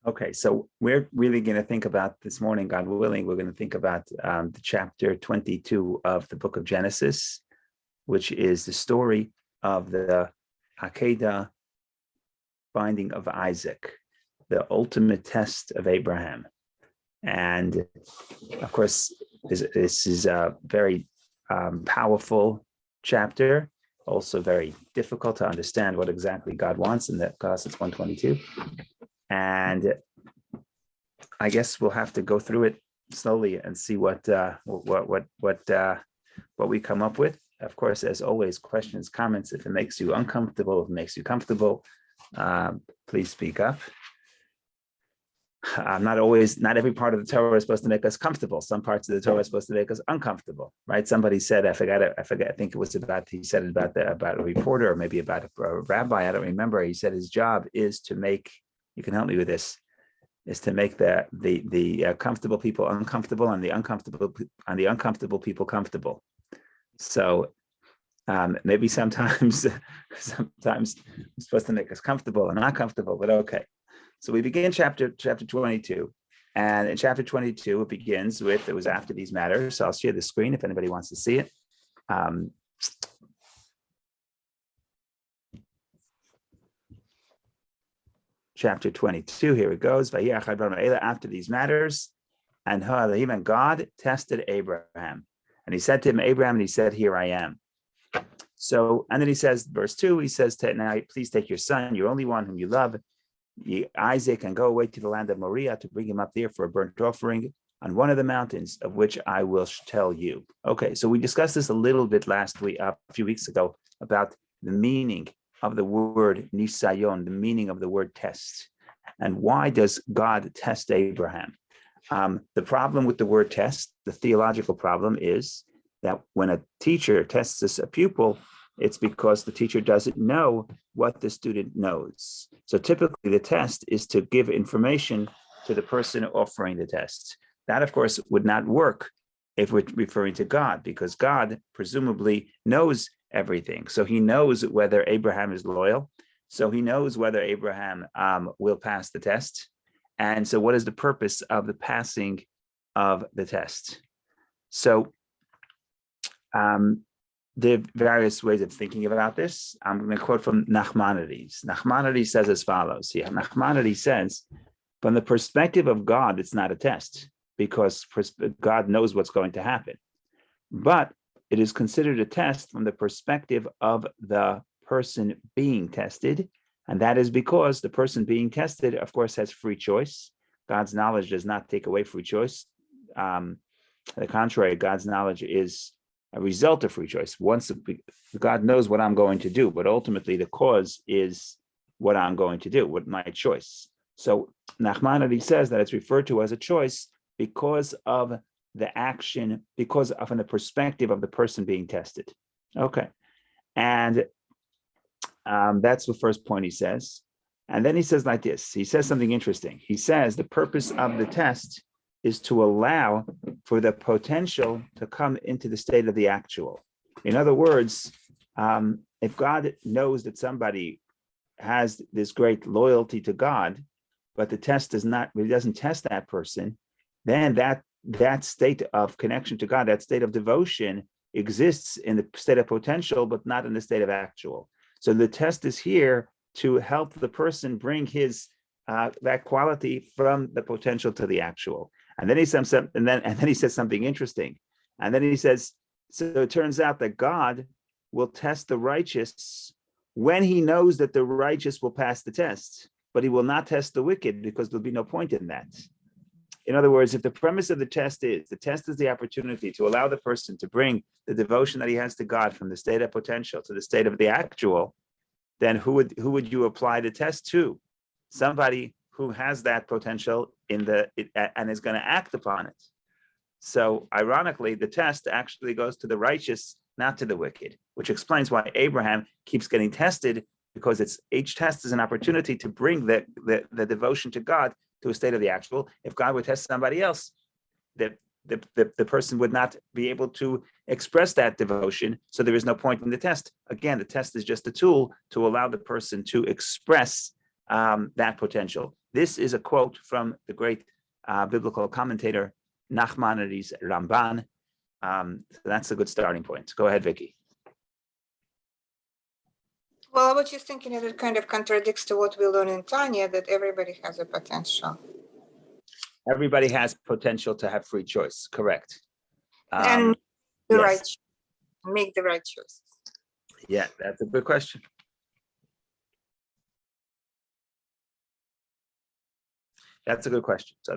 Okay, so we're really going to think about this morning, God willing, we're going to think about the chapter 22 of the book of Genesis, which is the story of the Akedah binding of Isaac, the ultimate test of Abraham. And of course, this is a very powerful chapter, also very difficult to understand what exactly God wants in that Genesis 122. And I guess we'll have to go through it slowly and see what we come up with. Of course, as always, questions, comments. If it makes you uncomfortable, if it makes you comfortable, please speak up. Not every part of the Torah is supposed to make us comfortable. Some parts of the Torah are supposed to make us uncomfortable, right? Somebody said, I think it was about a reporter or maybe about a rabbi, I don't remember. He said his job is to make, you can help me with this, is to make the comfortable people uncomfortable and the uncomfortable people comfortable. So maybe sometimes it's supposed to make us comfortable and not comfortable, but okay. So we begin chapter 22, and in chapter 22 it begins with, it was after these matters. So I'll share the screen if anybody wants to see it. Chapter 22, here it goes. After these matters, and God tested Abraham, and he said to him, Abraham, and he said, here I am. So, and then he says, verse 2, he says, now please take your son, your only one whom you love, Isaac, and go away to the land of Moriah to bring him up there for a burnt offering on one of the mountains of which I will tell you. Okay, so we discussed this a little bit last week, a few weeks ago, about the meaning of the word nisayon, the meaning of the word test, and why does God test Abraham? The problem with the word test, the theological problem, is that when a teacher tests a pupil, it's because the teacher doesn't know what the student knows. So typically the test is to give information to the person offering the test. That, of course, would not work if we're referring to God, because God presumably knows everything. So he knows whether Abraham is loyal. So he knows whether Abraham will pass the test. And so what is the purpose of the passing of the test? So there are various ways of thinking about this. I'm going to quote from Nachmanides. Nachmanides says as follows. Yeah, Nachmanides says, from the perspective of God, it's not a test because God knows what's going to happen. But it is considered a test from the perspective of the person being tested. And that is because the person being tested, of course, has free choice. God's knowledge does not take away free choice. On the contrary, God's knowledge is a result of free choice. Once God knows what I'm going to do, but ultimately the cause is what I'm going to do, what my choice. So Nachmanides says that it's referred to as a choice because of the action, because of from the perspective of the person being tested. Okay, and that's the first point he says. And then he says like this. He says something interesting. He says the purpose of the test is to allow for the potential to come into the state of the actual. In other words, if God knows that somebody has this great loyalty to God, but the test does not, he doesn't test that person, then that state of connection to God, that state of devotion exists in the state of potential, but not in the state of actual. So the test is here to help the person bring his that quality from the potential to the actual. And then he says something interesting. And then he says, so it turns out that God will test the righteous when he knows that the righteous will pass the test, but he will not test the wicked because there'll be no point in that. In other words, if the premise of the test is the opportunity to allow the person to bring the devotion that he has to God from the state of potential to the state of the actual, then who would you apply the test to? Somebody who has that potential and is going to act upon it. So ironically, the test actually goes to the righteous, not to the wicked, which explains why Abraham keeps getting tested, because each test is an opportunity to bring the devotion to God to a state of the actual. If God would test somebody else, the person would not be able to express that devotion, so there is no point in the test. Again, the test is just a tool to allow the person to express that potential. This is a quote from the great biblical commentator Nachmanides Ramban. So that's a good starting point. Go ahead, Vicky. Well, I was just thinking that it kind of contradicts to what we learn in Tanya, that everybody has a potential. Everybody has potential to have free choice, correct. And Yes. make the right choices. Yeah, that's a good question. That's a good question. So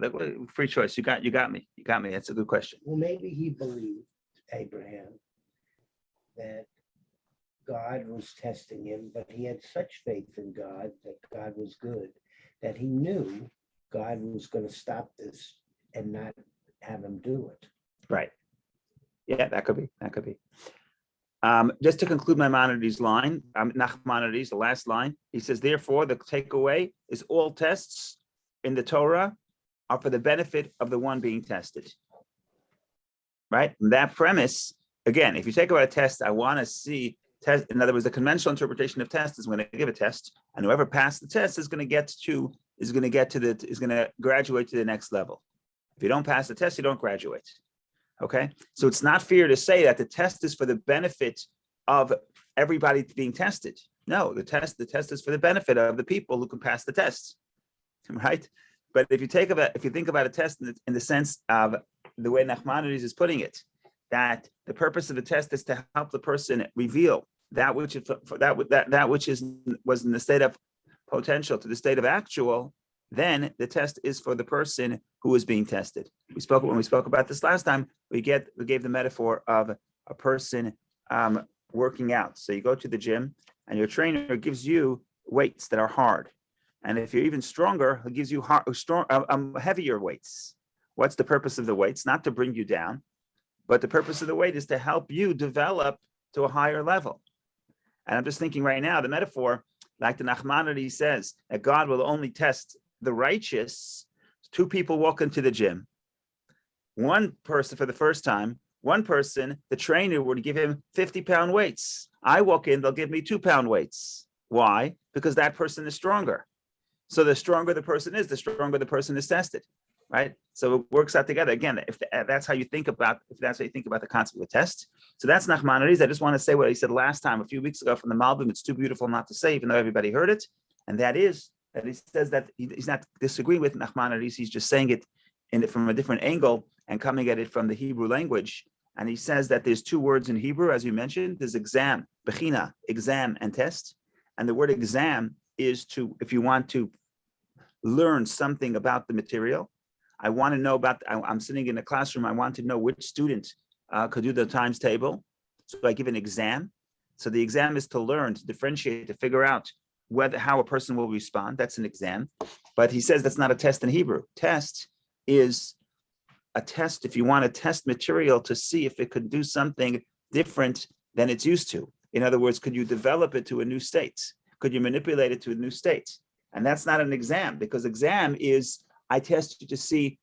free choice. You got me. That's a good question. Well, maybe he believed, Abraham, that God was testing him, but he had such faith in God that God was good, that he knew God was going to stop this and not have him do it. Right. Yeah, that could be. Just to conclude Maimonides' line, Nachmanides, the last line, he says, therefore, the takeaway is all tests in the Torah are for the benefit of the one being tested. Right? And that premise, again, if you take away a test, I want to see test. In other words, the conventional interpretation of test is when they give a test, and whoever passed the test is going to graduate to the next level. If you don't pass the test, you don't graduate. Okay, so it's not fair to say that the test is for the benefit of everybody being tested. No, the test is for the benefit of the people who can pass the test, right? But if you think about a test in the sense of the way Nachmanides is putting it, that the purpose of the test is to help the person reveal that which was in the state of potential to the state of actual, then the test is for the person who is being tested. When we spoke about this last time, we gave the metaphor of a person working out. So you go to the gym and your trainer gives you weights that are hard. And if you're even stronger, he gives you heavier weights. What's the purpose of the weights? Not to bring you down, but the purpose of the weight is to help you develop to a higher level. And I'm just thinking right now, the metaphor, like the Nachmanides says, that God will only test the righteous. Two people walk into the gym. One person for the first time, one person, the trainer would give him 50-pound weights. I walk in, they'll give me 2-pound weights. Why? Because that person is stronger. So the stronger the person is, the stronger the person is tested, right? So it works out together. Again, if that's how you think about the concept of a test. So that's Nachmanides. I just want to say what he said last time, a few weeks ago from the Malbim. It's too beautiful not to say, even though everybody heard it. And that is that he says that he's not disagreeing with Nachmanides. He's just saying it from a different angle and coming at it from the Hebrew language. And he says that there's two words in Hebrew, as you mentioned. There's exam, bechina, exam and test. And the word exam is if you want to learn something about the material. I want to know I'm sitting in a classroom. I want to know which student could do the times table. So I give an exam. So the exam is to learn, to differentiate, to figure out how a person will respond. That's an exam. But he says that's not a test in Hebrew. Test is a test if you want to test material to see if it could do something different than it's used to. In other words, could you develop it to a new state? Could you manipulate it to a new state? And that's not an exam, because exam is I test you to see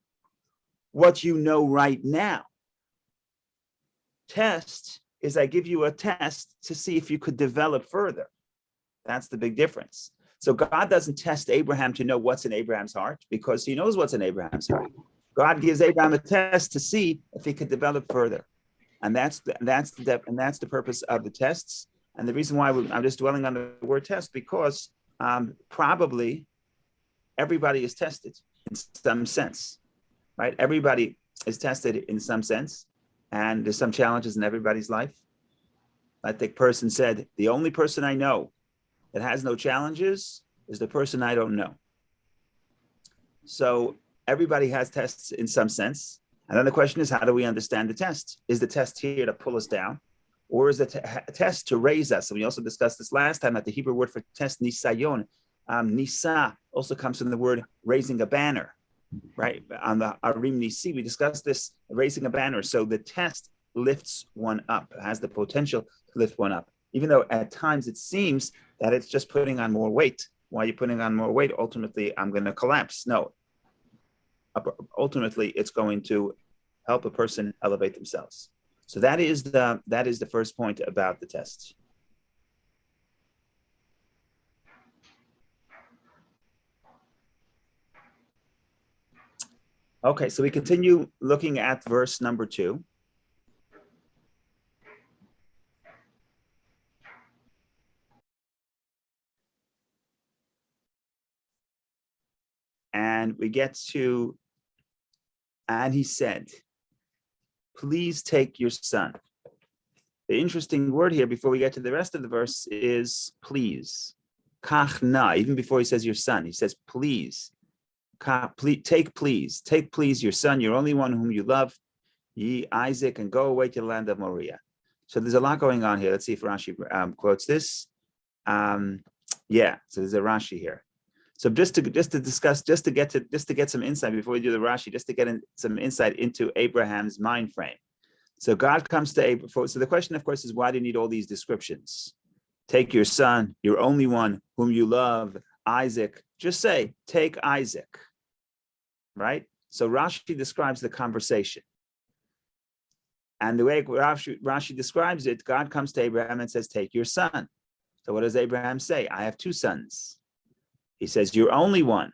what you know right now. Test is I give you a test to see if you could develop further. That's the big difference. So God doesn't test Abraham to know what's in Abraham's heart, because he knows what's in Abraham's heart. God gives Abraham a test to see if he could develop further. And that's the purpose of the tests. And the reason why I'm just dwelling on the word test, because probably everybody is tested in some sense, right? Everybody is tested in some sense, and there's some challenges in everybody's life. Like the person said, the only person I know that has no challenges is the person I don't know. So everybody has tests in some sense. And then the question is, how do we understand the test? Is the test here to pull us down? Or is the test to raise us? And we also discussed this last time, that the Hebrew word for test, nisayon, nisa, also comes from the word raising a banner, right? On the Arim Nisi, we discussed this, raising a banner. So the test lifts one up, has the potential to lift one up, even though at times it seems that it's just putting on more weight. Why are you putting on more weight? Ultimately, I'm going to collapse. No. Ultimately, it's going to help a person elevate themselves. So that is the first point about the test. Okay, so we continue looking at verse number 2. And we get to, and he said, please take your son. The interesting word here before we get to the rest of the verse is please. Kach na, even before he says your son, he says please. Take please your son, your only one whom you love, ye Isaac, and go away to the land of Moriah. So there's a lot going on here. Let's see if Rashi quotes this. So there's a Rashi here. So just to get some insight before we do the Rashi, just to get some insight into Abraham's mind frame. So God comes to Abraham. So the question, of course, is why do you need all these descriptions? Take your son, your only one, whom you love, Isaac. Just say, take Isaac, right? So Rashi describes the conversation. And the way Rashi describes it, God comes to Abraham and says, take your son. So what does Abraham say? I have two sons. He says, you're only one.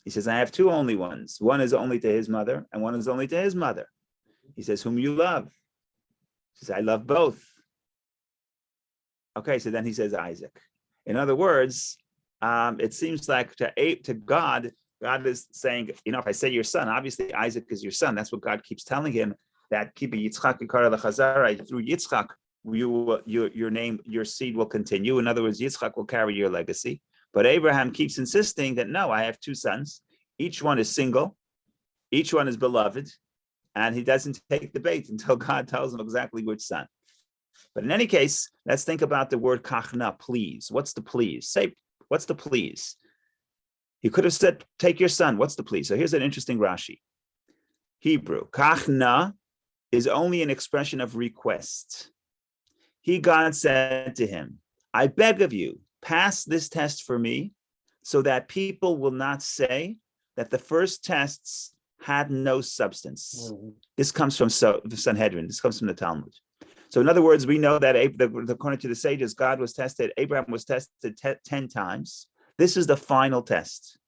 He says, I have two only ones. One is only to his mother, and one is only to his mother. He says, whom you love. He says, I love both. Okay, so then he says Isaac. In other words, it seems like to God, God is saying, if I say your son, obviously Isaac is your son. That's what God keeps telling him, that through Yitzchak, your seed will continue. In other words, Yitzchak will carry your legacy. But Abraham keeps insisting that, no, I have two sons. Each one is single. Each one is beloved. And he doesn't take the bait until God tells him exactly which son. But in any case, let's think about the word kachna, please. What's the please? Say, what's the please? He could have said, take your son. What's the please? So here's an interesting Rashi. Hebrew, kachna is only an expression of request. God said to him, I beg of you, pass this test for me so that people will not say that the first tests had no substance. Mm-hmm. This comes from the Sanhedrin. This comes from the Talmud. So in other words, we know that according to the sages, Abraham was tested 10 times. This is the final test.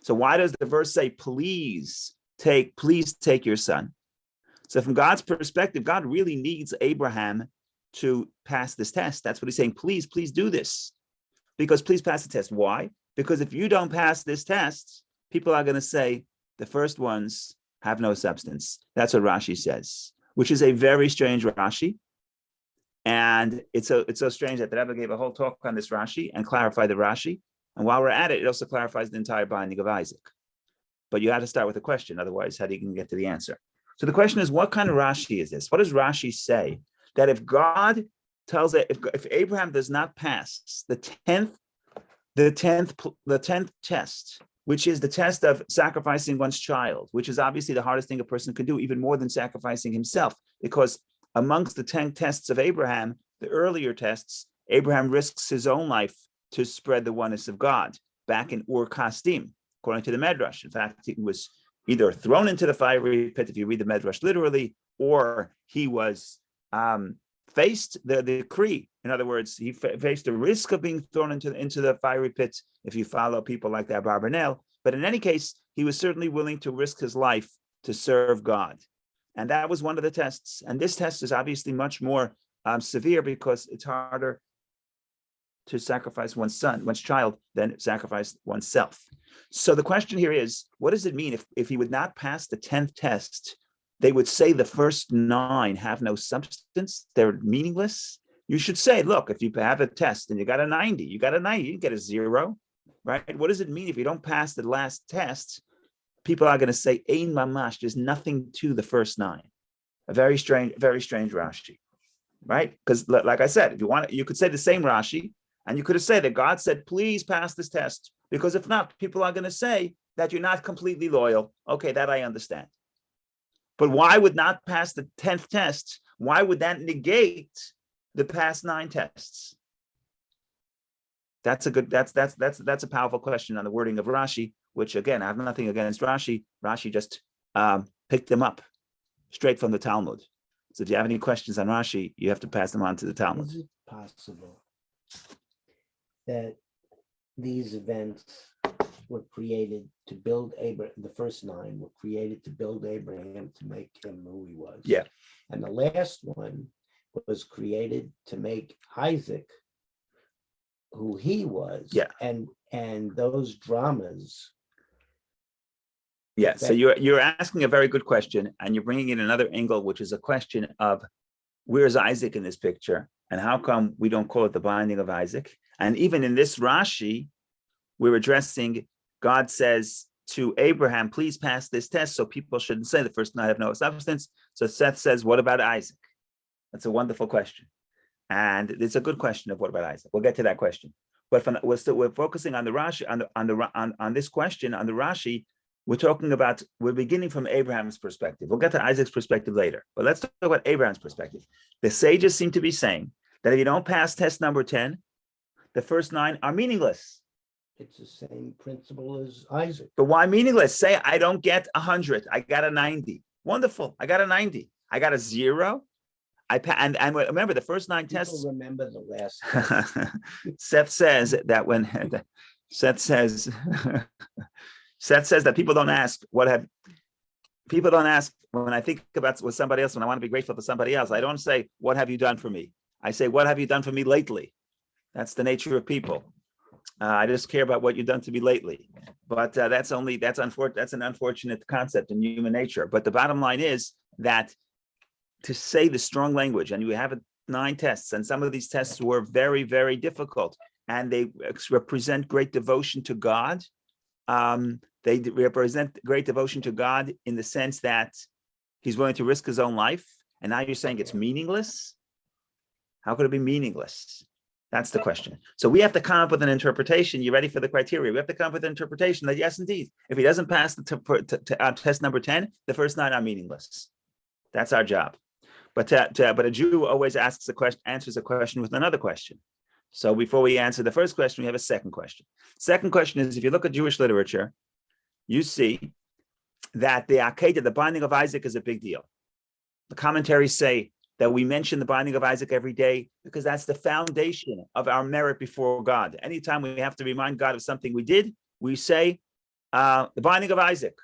So why does the verse say, please take your son? So from God's perspective, God really needs Abraham to pass this test. That's what he's saying. Please do this. Because please pass the test. Why? Because if you don't pass this test, people are going to say the first ones have no substance. That's what Rashi says, which is a very strange Rashi. And it's so strange that the Rebbe gave a whole talk on this Rashi and clarified the Rashi. And while we're at it, it also clarifies the entire binding of Isaac. But you have to start with a question. Otherwise, how do you get to the answer? So the question is, what kind of Rashi is this? What does Rashi say? That if God tells it, if Abraham does not pass the 10th test, which is the test of sacrificing one's child, which is obviously the hardest thing a person can do, even more than sacrificing himself, because amongst the 10 tests of Abraham, the earlier tests, Abraham risks his own life to spread the oneness of God back in Ur Kasdim, according to the Medrash. In fact, he was either thrown into the fiery pit, if you read the Medrash literally, or he was faced the decree. In other words, he faced the risk of being thrown into the fiery pit if you follow people like that Barbanel. But in any case, he was certainly willing to risk his life to serve God. And that was one of the tests. And this test is obviously much more severe because it's harder to sacrifice one's child, than sacrifice oneself. So the question here is, what does it mean if he would not pass the 10th test? They would say the first 9 have no substance. They're meaningless. You should say, look, if you have a test and you got a 90, you didn't get a 0, right? What does it mean if you don't pass the last test? People are going to say, Ein mamash, there's nothing to the first 9. A very strange Rashi, right? Because like I said, if you want, you could say the same Rashi, and you could have said that God said, please pass this test, because if not, people are going to say that you're not completely loyal. Okay, that I understand. But why would not pass the 10th test? Why would that negate the past 9 tests? That's a powerful question on the wording of Rashi, which again, I have nothing against Rashi. Rashi just picked them up straight from the Talmud. So if you have any questions on Rashi, you have to pass them on to the Talmud. Is it possible that these events were created to build Abraham. The first 9 were created to build Abraham, to make him who he was. Yeah. And the last one was created to make Isaac who he was. Yeah. And those dramas. Yeah. So you're asking a very good question, and you're bringing in another angle, which is a question of where's Isaac in this picture, and how come we don't call it the binding of Isaac? And even in this Rashi, we're addressing, God says to Abraham, please pass this test so people shouldn't say the first 9 have no substance. So Seth says, what about Isaac? That's a wonderful question. And it's a good question of what about Isaac? We'll get to that question. But we're focusing on the Rashi, on this question, on the Rashi. We're beginning from Abraham's perspective. We'll get to Isaac's perspective later, but let's talk about Abraham's perspective. The sages seem to be saying that if you don't pass test number 10, the first 9 are meaningless. It's the same principle as Isaac. But why meaningless? Say I don't get 100, I got a 90. Wonderful, I got a 90. I got a 0. And remember the first 9 tests. People remember the last. Seth says that when Seth says that people don't ask when I think about with somebody else, when I want to be grateful for somebody else, I don't say, what have you done for me? I say, what have you done for me lately? That's the nature of people. I just care about what you've done to me lately. But that's an unfortunate concept in human nature. But the bottom line is that to say the strong language, and you have 9 tests, and some of these tests were very, very difficult, and they represent great devotion to God. They represent great devotion to God in the sense that he's willing to risk his own life. And now you're saying it's meaningless? How could it be meaningless? That's the question. So we have to come up with an interpretation. You ready for the criteria? We have to come up with an interpretation that, yes, indeed, if he doesn't pass the test number 10, the first 9 are meaningless. That's our job. But a Jew always answers a question with another question. So before we answer the first question, we have a second question. Second question is, if you look at Jewish literature, you see that the Akedah, the binding of Isaac, is a big deal. The commentaries say that we mention the binding of Isaac every day because that's the foundation of our merit before God. Anytime we have to remind God of something we did, we say the binding of Isaac,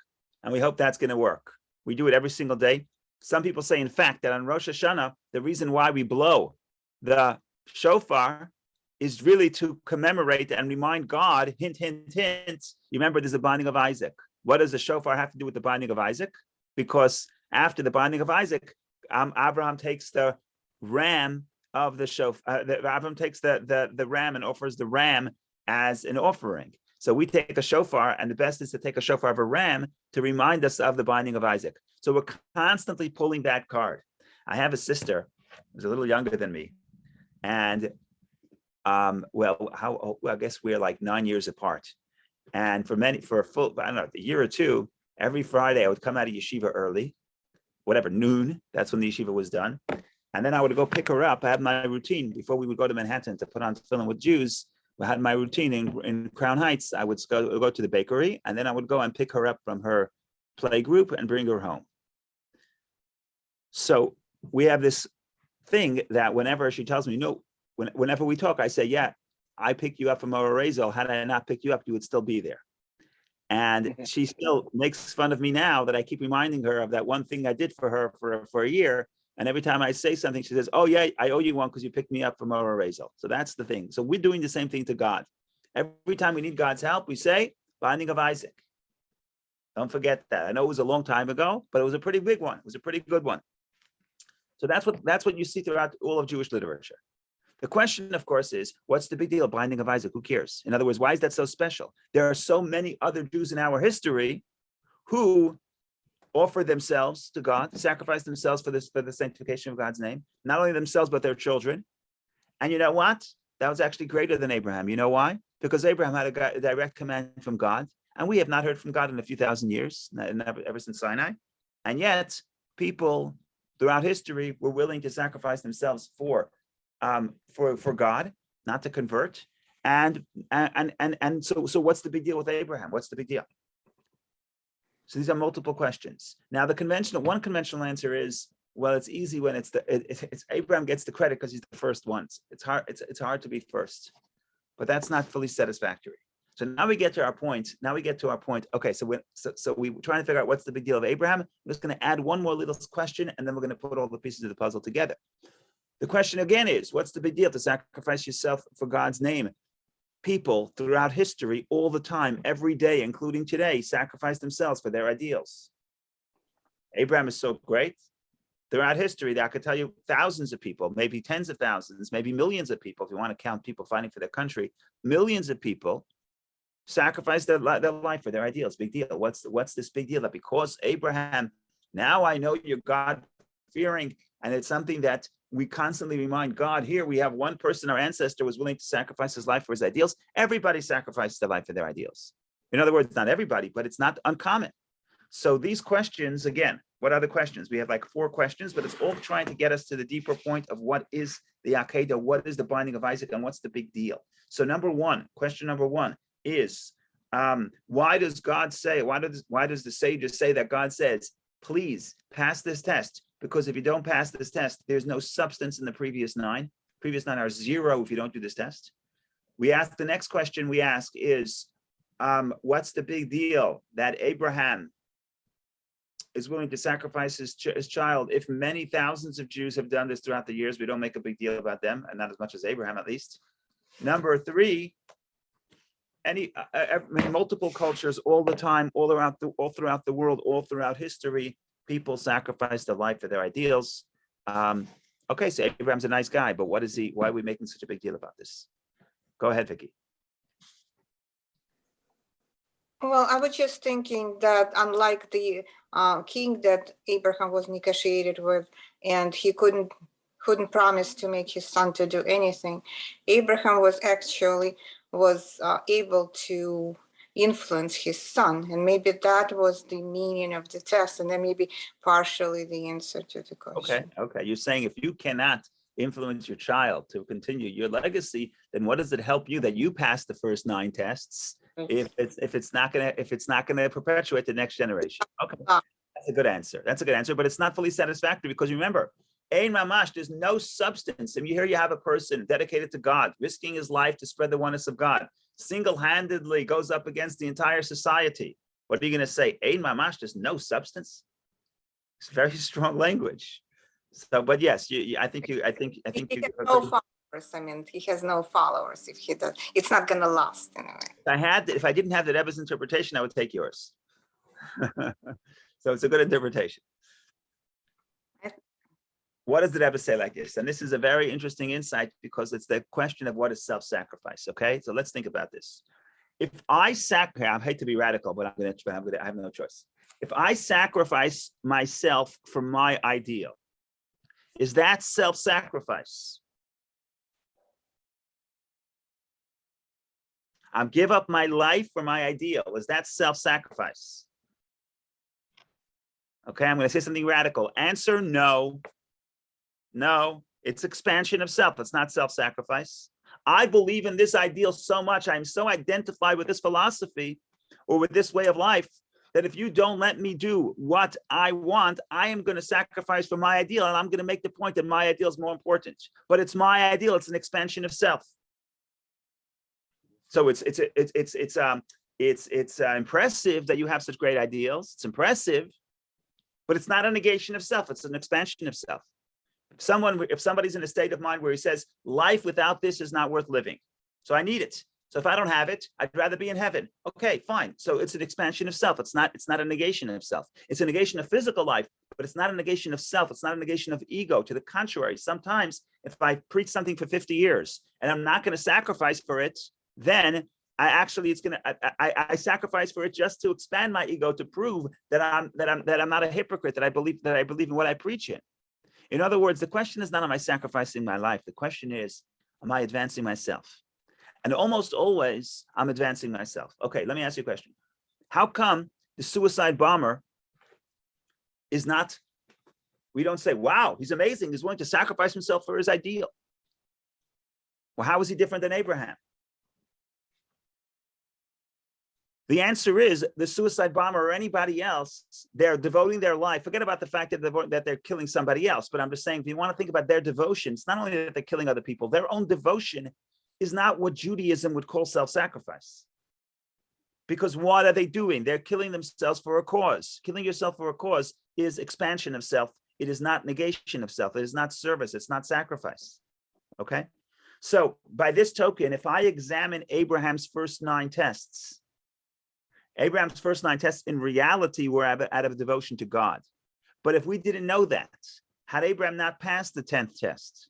and we hope that's going to work. We do it every single day. Some people say, in fact, that on Rosh Hashanah, the reason why we blow the shofar is really to commemorate and remind God, hint, hint, hint. You remember there's a binding of Isaac. What does the shofar have to do with the binding of Isaac? Because after the binding of Isaac, Abraham takes the ram of the shofar. Abraham takes the ram and offers the ram as an offering. So we take a shofar, and the best is to take a shofar of a ram to remind us of the binding of Isaac. So we're constantly pulling that card. I have a sister who's a little younger than me, and I guess we're like 9 years apart. And for a full, I don't know, a year or two, every Friday I would come out of yeshiva early, noon. That's when the yeshiva was done. And then I would go pick her up. I had my routine before we would go to Manhattan to put on tefillin with Jews. I had my routine in Crown Heights. I would go to the bakery, and then I would go and pick her up from her play group and bring her home. So we have this thing that whenever she tells me, whenever we talk, I say, yeah, I picked you up from Orezel. Had I not picked you up, you would still be there. And she still makes fun of me now that I keep reminding her of that one thing I did for her for a year. And every time I say something, she says, oh, yeah, I owe you one because you picked me up from Orezel. So that's the thing. So we're doing the same thing to God. Every time we need God's help, we say, binding of Isaac. Don't forget that. I know it was a long time ago, but it was a pretty big one. It was a pretty good one. So that's what you see throughout all of Jewish literature. The question, of course, is, what's the big deal? Binding of Isaac, who cares? In other words, why is that so special? There are so many other Jews in our history who offer themselves to God, sacrifice themselves for the sanctification of God's name, not only themselves, but their children. And you know what? That was actually greater than Abraham. You know why? Because Abraham had a direct command from God, and we have not heard from God in a few thousand years, ever since Sinai. And yet, people throughout history were willing to sacrifice themselves for God, not to convert. And so what's the big deal with Abraham? What's the big deal? So these are multiple questions. Now, one conventional answer is, well, it's easy when it's Abraham gets the credit because he's the first one. It's hard to be first, but that's not fully satisfactory. So now we get to our point. Okay, so we're trying to figure out what's the big deal of Abraham. I'm just going to add one more little question, and then we're going to put all the pieces of the puzzle together. The question again is, what's the big deal to sacrifice yourself for God's name? People throughout history, all the time, every day, including today, sacrifice themselves for their ideals. Abraham is so great. Throughout history, I could tell you thousands of people, maybe tens of thousands, maybe millions of people, if you want to count people fighting for their country, millions of people sacrifice their life for their ideals. Big deal. What's this big deal? That because Abraham, now I know you're God-fearing, and it's something that we constantly remind God. Here we have one person, our ancestor, was willing to sacrifice his life for his ideals. Everybody sacrifices their life for their ideals. In other words, not everybody, but it's not uncommon. So these questions, again, what are the questions? We have like 4 questions, but it's all trying to get us to the deeper point of what is the Akedah, what is the binding of Isaac, and what's the big deal. So question number one is, why does God say, why does the sages say that God says, please pass this test? Because if you don't pass this test, there's no substance in the previous 9. Previous 9 are 0 if you don't do this test. The next question we ask is, what's the big deal that Abraham is willing to sacrifice his child? If many thousands of Jews have done this throughout the years, we don't make a big deal about them, and not as much as Abraham, at least. Number 3, multiple cultures all the time, all throughout the world, all throughout history, people sacrifice their life for their ideals. Okay, so Abraham's a nice guy, but why are we making such a big deal about this? Go ahead, Vicky. Well, I was just thinking that unlike the king that Abraham was negotiated with, and he couldn't promise to make his son to do anything, Abraham was able to influence his son, and maybe that was the meaning of the test, and then maybe partially the answer to the question. Okay. You're saying if you cannot influence your child to continue your legacy, then what does it help you that you passed the first 9 tests if it's not gonna perpetuate the next generation? Okay, that's a good answer. But it's not fully satisfactory, because remember, Ein Mamash, there's no substance. And here you have a person dedicated to God, risking his life to spread the oneness of God, single-handedly goes up against the entire society. What are you going to say? Ein Mamash, there's no substance. It's very strong language. So, but yes, I think you. No followers. I mean, he has no followers. If he does, it's not going to last anyway. If I didn't have the Rebbe's interpretation, I would take yours. So it's a good interpretation. What does the Rebbe say like this? And this is a very interesting insight, because it's the question of what is self-sacrifice. Okay, so let's think about this. If I I hate to be radical, but I have no choice. If I sacrifice myself for my ideal, is that self-sacrifice? I give up my life for my ideal. Is that self-sacrifice? Okay, I'm going to say something radical. Answer: no. No, it's expansion of self. It's not self-sacrifice. I believe in this ideal so much. I'm so identified with this philosophy or with this way of life that if you don't let me do what I want, I am going to sacrifice for my ideal, and I'm going to make the point that my ideal is more important. But it's my ideal. It's an expansion of self. So it's impressive that you have such great ideals. It's impressive, but it's not a negation of self. It's an expansion of self. If somebody's in a state of mind where he says, life without this is not worth living, so I need it. So if I don't have it, I'd rather be in heaven. Okay, fine. So it's an expansion of self. It's not a negation of self. It's a negation of physical life, but it's not a negation of self. It's not a negation of ego. To the contrary, sometimes if I preach something for 50 years and I'm not going to sacrifice for it, then I sacrifice for it just to expand my ego, to prove that I'm not a hypocrite, that I believe in what I preach in. In other words, the question is not, am I sacrificing my life? The question is, am I advancing myself? And almost always, I'm advancing myself. Okay, let me ask you a question. How come the suicide bomber is not, we don't say, wow, he's amazing, he's willing to sacrifice himself for his ideal? Well, how is he different than Abraham? The answer is the suicide bomber or anybody else, they're devoting their life. Forget about the fact that they're killing somebody else. But I'm just saying, if you want to think about their devotion, it's not only that they're killing other people, their own devotion is not what Judaism would call self-sacrifice. Because what are they doing? They're killing themselves for a cause. Killing yourself for a cause is expansion of self. It is not negation of self. It is not service. It's not sacrifice. Okay? So by this token, if I examine Abraham's first 9 tests, Abraham's first 9 tests in reality were out of devotion to God. But if we didn't know that, had Abraham not passed the 10th test,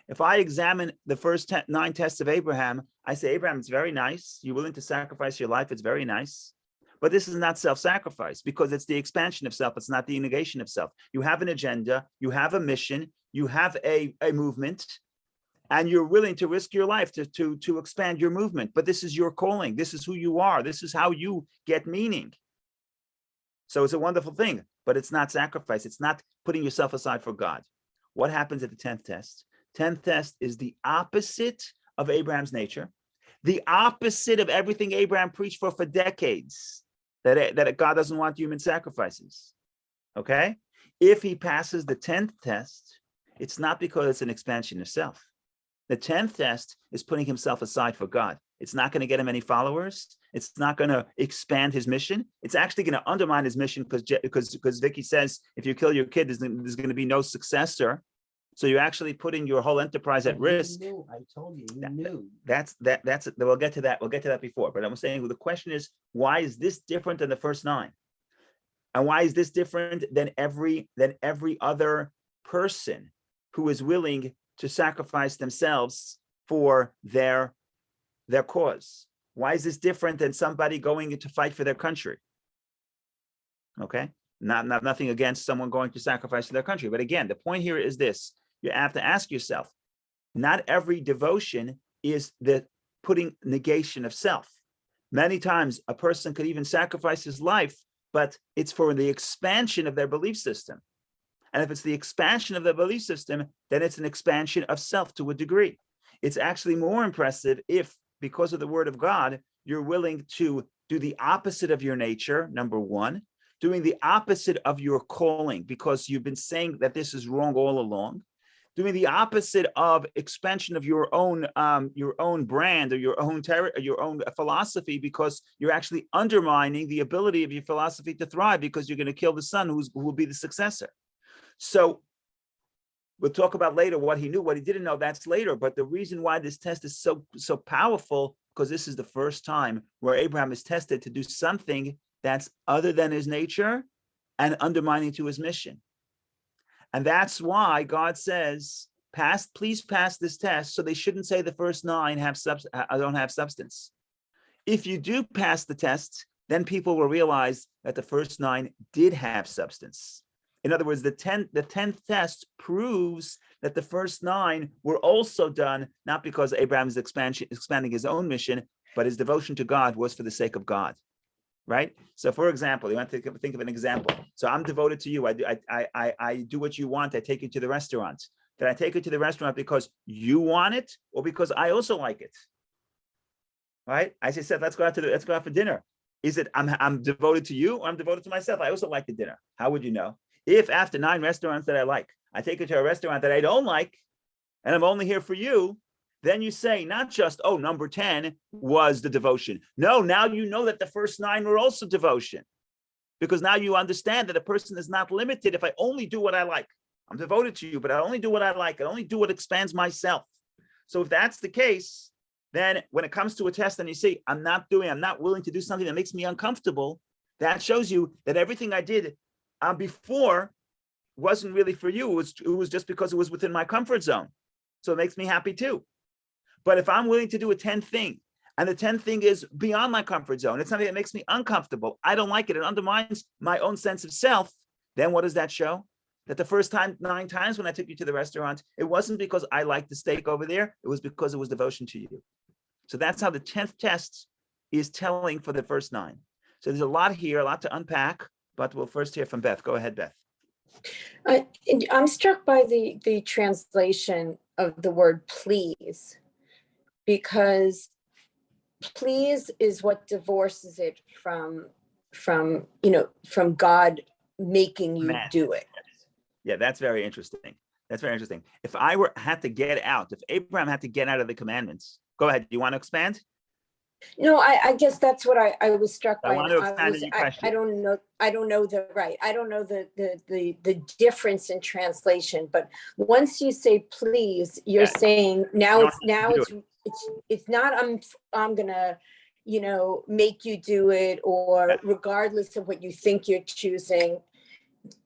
if I examine the first 9 tests of Abraham, I say, Abraham, it's very nice. You're willing to sacrifice your life. It's very nice. But this is not self-sacrifice because it's the expansion of self. It's not the negation of self. You have an agenda. You have a mission. You have a movement. And you're willing to risk your life to expand your movement. But this is your calling. This is who you are. This is how you get meaning. So it's a wonderful thing, but it's not sacrifice. It's not putting yourself aside for God. What happens at the 10th test? 10th test is the opposite of Abraham's nature, the opposite of everything Abraham preached for decades, that God doesn't want human sacrifices. Okay? If he passes the 10th test, it's not because it's an expansion of self. The 10th test is putting himself aside for God. It's not going to get him any followers. It's not going to expand his mission. It's actually going to undermine his mission because Vicky says, if you kill your kid, there's going to be no successor. So you're actually putting your whole enterprise at risk. You knew. I told you, you knew. That's we'll get to that. We'll get to that before. But I'm saying the question is, why is this different than the first 9? And why is this different than every other person who is willing to sacrifice themselves for their cause? Why is this different than somebody going to fight for their country? Okay, nothing against someone going to sacrifice to their country, but again, the point here is this: you have to ask yourself, not every devotion is the putting negation of self. Many times a person could even sacrifice his life, but it's for the expansion of their belief system. And if it's the expansion of the belief system, then it's an expansion of self to a degree. It's actually more impressive if, because of the word of God, you're willing to do the opposite of your nature, number 1, doing the opposite of your calling, because you've been saying that this is wrong all along, doing the opposite of expansion of your own brand or your own philosophy, because you're actually undermining the ability of your philosophy to thrive, because you're going to kill the son who will be the successor. So we'll talk about later what he knew, what he didn't know. That's later. But the reason why this test is so powerful, because this is the first time where Abraham is tested to do something that's other than his nature and undermining to his mission. And that's why God says, please pass this test. So they shouldn't say the first 9 don't have substance. If you do pass the test, then people will realize that the first 9 did have substance. In other words, the 10th test proves that the first 9 were also done, not because Abraham is expanding his own mission, but his devotion to God was for the sake of God, right? So for example, you want to think of an example. So I'm devoted to you. I do what you want. I take you to the restaurant. Did I take you to the restaurant because you want it or because I also like it? Right? I say, Seth, let's go out for dinner. Is it I'm devoted to you or I'm devoted to myself? I also like the dinner. How would you know? If after 9 restaurants that I like, I take you to a restaurant that I don't like, and I'm only here for you, then you say not just, oh, number 10 was the devotion. No, now you know that the first 9 were also devotion, because now you understand that a person is not limited. If I only do what I like, I'm devoted to you, but I only do what I like. I only do what expands myself. So if that's the case, then when it comes to a test and you say, I'm not willing to do something that makes me uncomfortable, that shows you that everything I did before wasn't really for you. It was just because it was within my comfort zone. So it makes me happy too. But if I'm willing to do a 10th thing, and the 10th thing is beyond my comfort zone, it's something that makes me uncomfortable, I don't like it, it undermines my own sense of self, then what does that show? That the first 9 times when I took you to the restaurant, it wasn't because I liked the steak over there, it was because it was devotion to you. So that's how the 10th test is telling for the first 9. So there's a lot here, a lot to unpack, but we'll first hear from Beth. Go ahead, Beth. I'm struck by the translation of the word please, because please is what divorces it from God making you do it. Yeah, that's very interesting. That's very interesting. If Abraham had to get out of the commandments, go ahead. Do you want to expand? No, I guess that's what I was struck I by. want and to expand on your question. I don't know I don't know the difference in translation, but once you say please, you're Yeah. saying now You don't have to do it's not I'm gonna, make you do it, or Yeah. regardless of what you think you're choosing.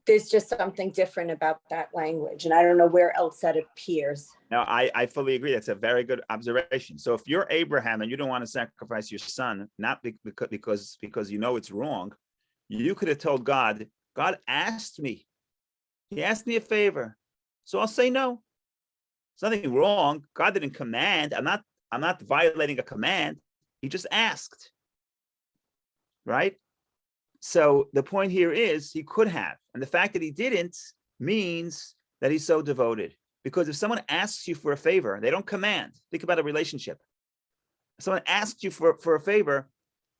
There's just something different about that language, and I don't know where else that appears. No, I fully agree. That's a very good observation. So if you're Abraham and you don't want to sacrifice your son, not because you know it's wrong, you could have told God, God asked me. He asked me a favor. So I'll say no. There's nothing wrong. God didn't command. I'm not violating a command. He just asked. Right? So the point here is he could have. And the fact that he didn't means that he's so devoted. Because if someone asks you for a favor, they don't command. Think about a relationship. If someone asks you for a favor,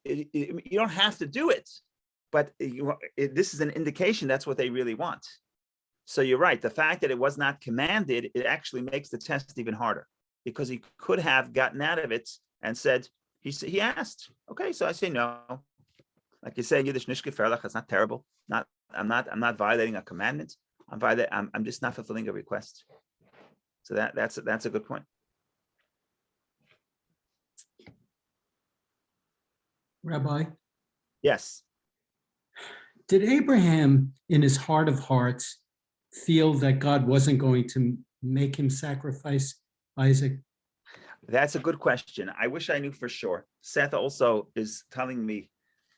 you don't have to do it. But this is an indication that's what they really want. So you're right. The fact that it was not commanded, it actually makes the test even harder. Because he could have gotten out of it and said, he asked. Okay, so I say no. Like you say in Yiddish, nicht gefährlich, it's not terrible. I'm not violating a commandment. I'm just not fulfilling a request. So that's a good point. Rabbi, Yes. did Abraham, in his heart of hearts, feel that God wasn't going to make him sacrifice Isaac? That's a good question. I wish I knew for sure. Seth also is telling me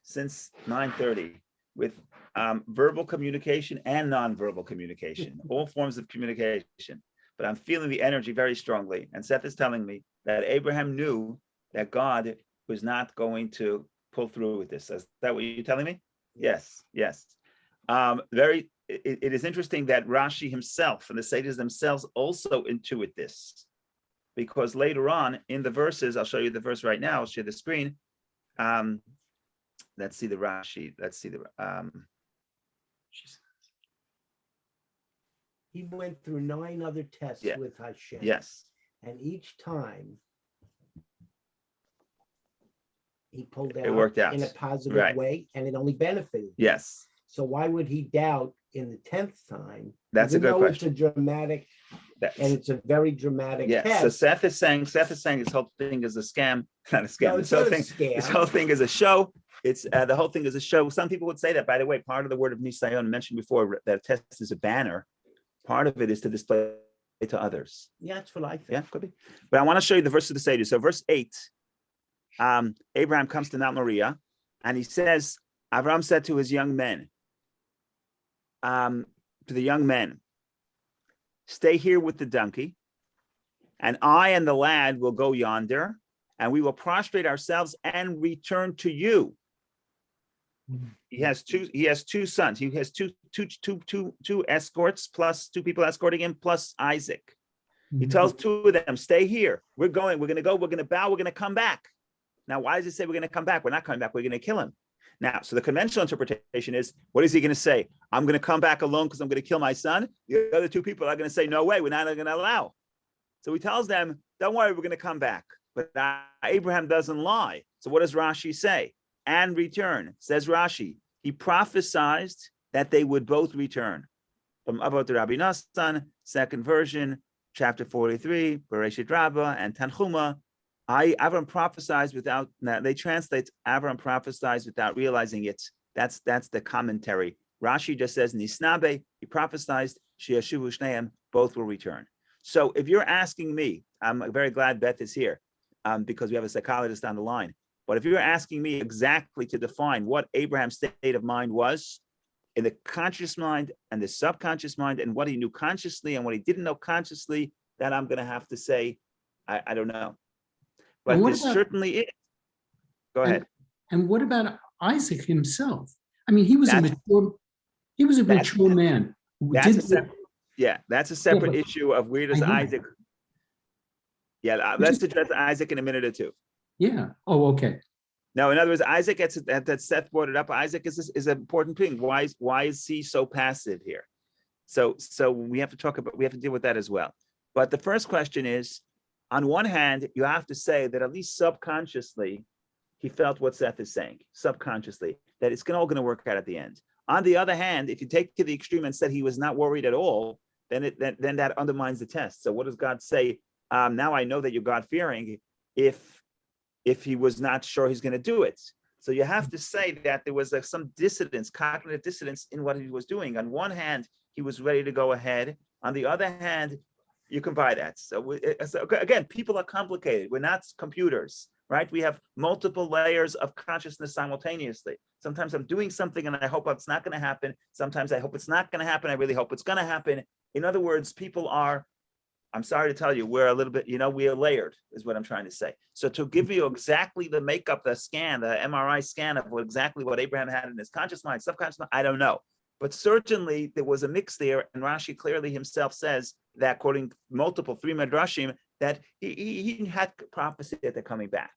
since 9:30 with verbal communication and nonverbal communication, all forms of communication. But I'm feeling the energy very strongly. And Seth is telling me that Abraham knew that God was not going to pull through with this. Is that what you're telling me? Yes. It is interesting that Rashi himself and the sages themselves also intuit this. Because later on in the verses, I'll show you the verse right now, I'll share the screen. Let's see the Rashi. Let's see the He went through 9 other tests with Hashem. Yes. And each time he pulled out, It worked out in a positive way, and it only benefited him. Yes. So why would he doubt in the 10th time? That's a good question. It's a dramatic, and it's a very dramatic test. So Seth is saying this whole thing is a scam, not a scam. No, This whole thing is a show. It's the whole thing is a show. Some people would say that, by the way, part of the word of Nisayon mentioned before, that a test is a banner. Part of it is to display to others. Yeah, that's what I think. Yeah, could be. But I want to show you the verse of the Sages. So verse 8, Abraham comes to Mount Moriah, and he says, Abraham said to his young men, stay here with the donkey, and I and the lad will go yonder, and we will prostrate ourselves and return to you. He has two sons. He has two escorts, plus 2 people escorting him, plus Isaac. He tells 2 of them, stay here. We're going to bow, we're going to come back. Now, why does he say we're going to come back? We're not coming back, we're going to kill him. Now, so the conventional interpretation is, what is he going to say? I'm going to come back alone because I'm going to kill my son. The other 2 people are going to say, no way, we're not going to allow. So he tells them, don't worry, we're going to come back. But Abraham doesn't lie. So what does Rashi say? And return, says Rashi. He prophesied that they would both return. From Avot Rabbi Nassan, second version, chapter 43, Bereshit Rabbah, and Tanchuma. Avram prophesies without, now they translate Avram prophesies without realizing it. That's the commentary. Rashi just says, Nisnabe, he prophesied, She'ashuvu Shneim, both will return. So if you're asking me, I'm very glad Beth is here, because we have a psychologist on the line. But if you're asking me exactly to define what Abraham's state of mind was in the conscious mind and the subconscious mind, and what he knew consciously and what he didn't know consciously, that I'm going to have to say, I don't know. But this certainly is. Go ahead. And what about Isaac himself? I mean, he was a mature man. That's a separate issue of where does Isaac. Yeah, let's address Isaac in a minute or 2. Yeah. Oh, okay. No, in other words, Isaac, that Seth brought it up. Isaac is an important thing. Why is he so passive here? So we have to deal with that as well. But the first question is, on one hand, you have to say that at least subconsciously, he felt what Seth is saying subconsciously, that it's all going to work out at the end. On the other hand, if you take to the extreme and said he was not worried at all, then that undermines the test. So what does God say? Now I know that you're God-fearing if he was not sure he's going to do it. So you have to say that there was some dissonance, cognitive dissonance in what he was doing. On one hand, he was ready to go ahead. On the other hand, you can buy that. So again, people are complicated. We're not computers, right? We have multiple layers of consciousness simultaneously. Sometimes I'm doing something and I hope it's not going to happen. Sometimes I hope it's not going to happen. I really hope it's going to happen. In other words, people are, I'm sorry to tell you, we're a little bit, we are layered, is what I'm trying to say. So to give you exactly the makeup, the scan, the MRI scan of exactly what Abraham had in his conscious mind, subconscious mind, I don't know. But certainly there was a mix there, and Rashi clearly himself says that, quoting three Midrashim, that he had prophecy that they're coming back.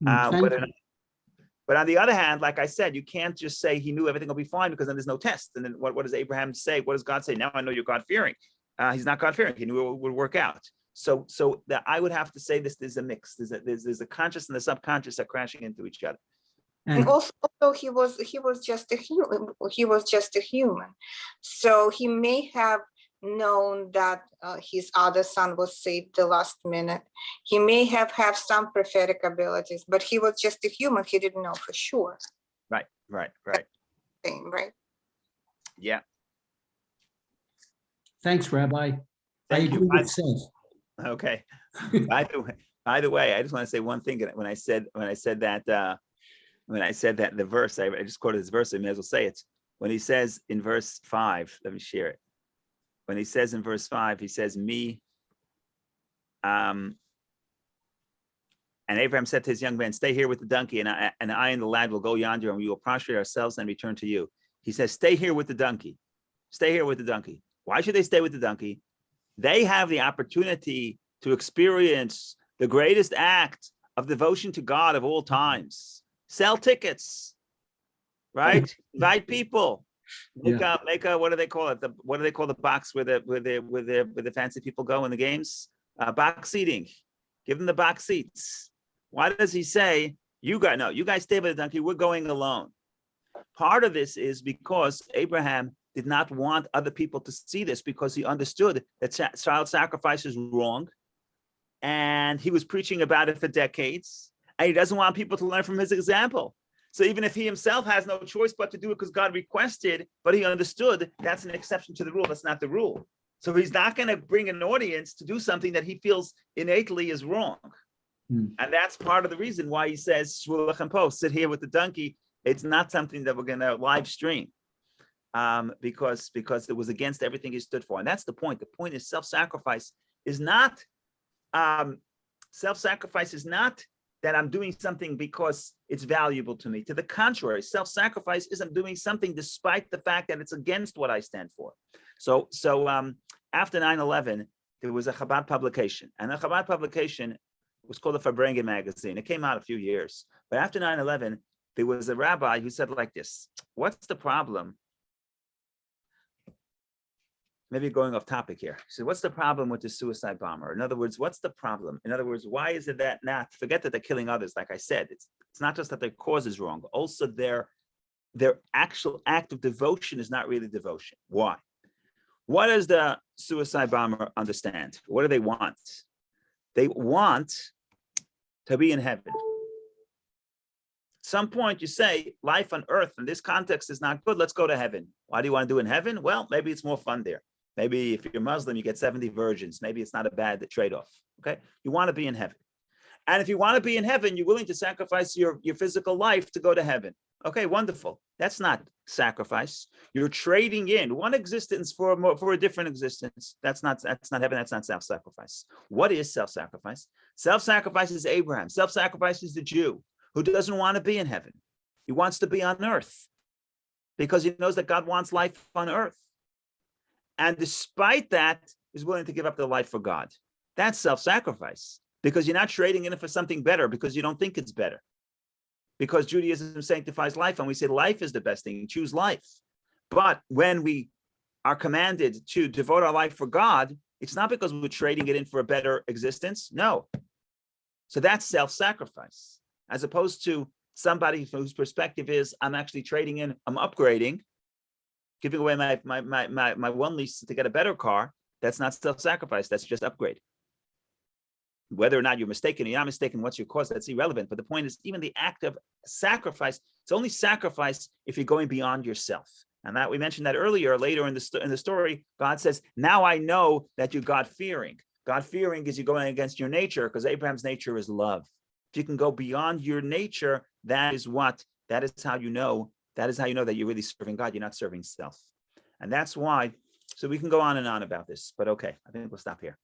But on the other hand, like I said, you can't just say he knew everything will be fine, because then there's no test. And then what does Abraham say? What does God say? Now I know you're God-fearing. He's not God-fearing. He knew it would work out. So that I would have to say there's a mix. There's a conscious and the subconscious are crashing into each other. And also he was just a human. He was just a human. So he may have known that his other son was saved the last minute. He may have some prophetic abilities, but he was just a human. He didn't know for sure. Right. Right. Yeah. Thanks, Rabbi. Thank you. Okay. By the way, I just want to say one thing. When I said that the verse, I just quoted this verse, I may as well say it. When he says in verse 5, let me share it. When he says in verse 5, he says, me, and Abraham said to his young man, stay here with the donkey, and I and the lad will go yonder, and we will prostrate ourselves and return to you. He says, stay here with the donkey. Stay here with the donkey. Why should they stay with the donkey? They have the opportunity to experience the greatest act of devotion to God of all times. Sell tickets, right? Invite people. Make a what do they call it? What do they call the box where the fancy people go in the games? Box seating. Give them the box seats. Why does he say, you guys stay with the donkey, we're going alone? Part of this is because Abraham did not want other people to see this, because he understood that child sacrifice is wrong, and he was preaching about it for decades, and he doesn't want people to learn from his example. So even if he himself has no choice but to do it because God requested, but he understood that's an exception to the rule, that's not the rule. So he's not going to bring an audience to do something that he feels innately is wrong. And that's part of the reason why he says, sit here with the donkey. It's not something that we're going to live stream. Because it was against everything he stood for. And that's the point. The point is self-sacrifice is not that I'm doing something because it's valuable to me. To the contrary, self-sacrifice is I'm doing something despite the fact that it's against what I stand for. So after 9/11, there was a Chabad publication, and the Chabad publication was called the Farbrengen magazine. It came out a few years, but after 9/11, there was a rabbi who said like this: what's the problem? Maybe going off topic here. He said, what's the problem with the suicide bomber? In other words, what's the problem? In other words, why is it that not, forget that they're killing others, like I said, it's not just that their cause is wrong, also their actual act of devotion is not really devotion. Why? What does the suicide bomber understand? What do they want? They want to be in heaven. At some point you say, life on earth in this context is not good, let's go to heaven. Why do you want to do in heaven? Well, maybe it's more fun there. Maybe if you're Muslim, you get 70 virgins. Maybe it's not a bad trade-off, okay? You want to be in heaven. And if you want to be in heaven, you're willing to sacrifice your physical life to go to heaven. Okay, wonderful. That's not sacrifice. You're trading in one existence for a different existence. That's not heaven. That's not self-sacrifice. What is self-sacrifice? Self-sacrifice is Abraham. Self-sacrifice is the Jew who doesn't want to be in heaven. He wants to be on earth because he knows that God wants life on earth. And despite that, is willing to give up their life for God. That's self-sacrifice, because you're not trading in it for something better because you don't think it's better. Because Judaism sanctifies life, and we say life is the best thing, choose life. But when we are commanded to devote our life for God, it's not because we're trading it in for a better existence. No. So that's self-sacrifice. as opposed to somebody whose perspective is, I'm actually trading in, I'm upgrading, giving away my one lease to get a better car. That's not self-sacrifice, that's just upgrade. Whether or not you're mistaken or you're not mistaken, what's your cause, that's irrelevant. But the point is, even the act of sacrifice, it's only sacrifice if you're going beyond yourself. And that we mentioned that later in the story, God says, now I know that you're God-fearing. God-fearing is you're going against your nature, because Abraham's nature is love. If you can go beyond your nature, that is how you know that you're really serving God. You're not serving self. And that's why, so we can go on and on about this, but okay, I think we'll stop here.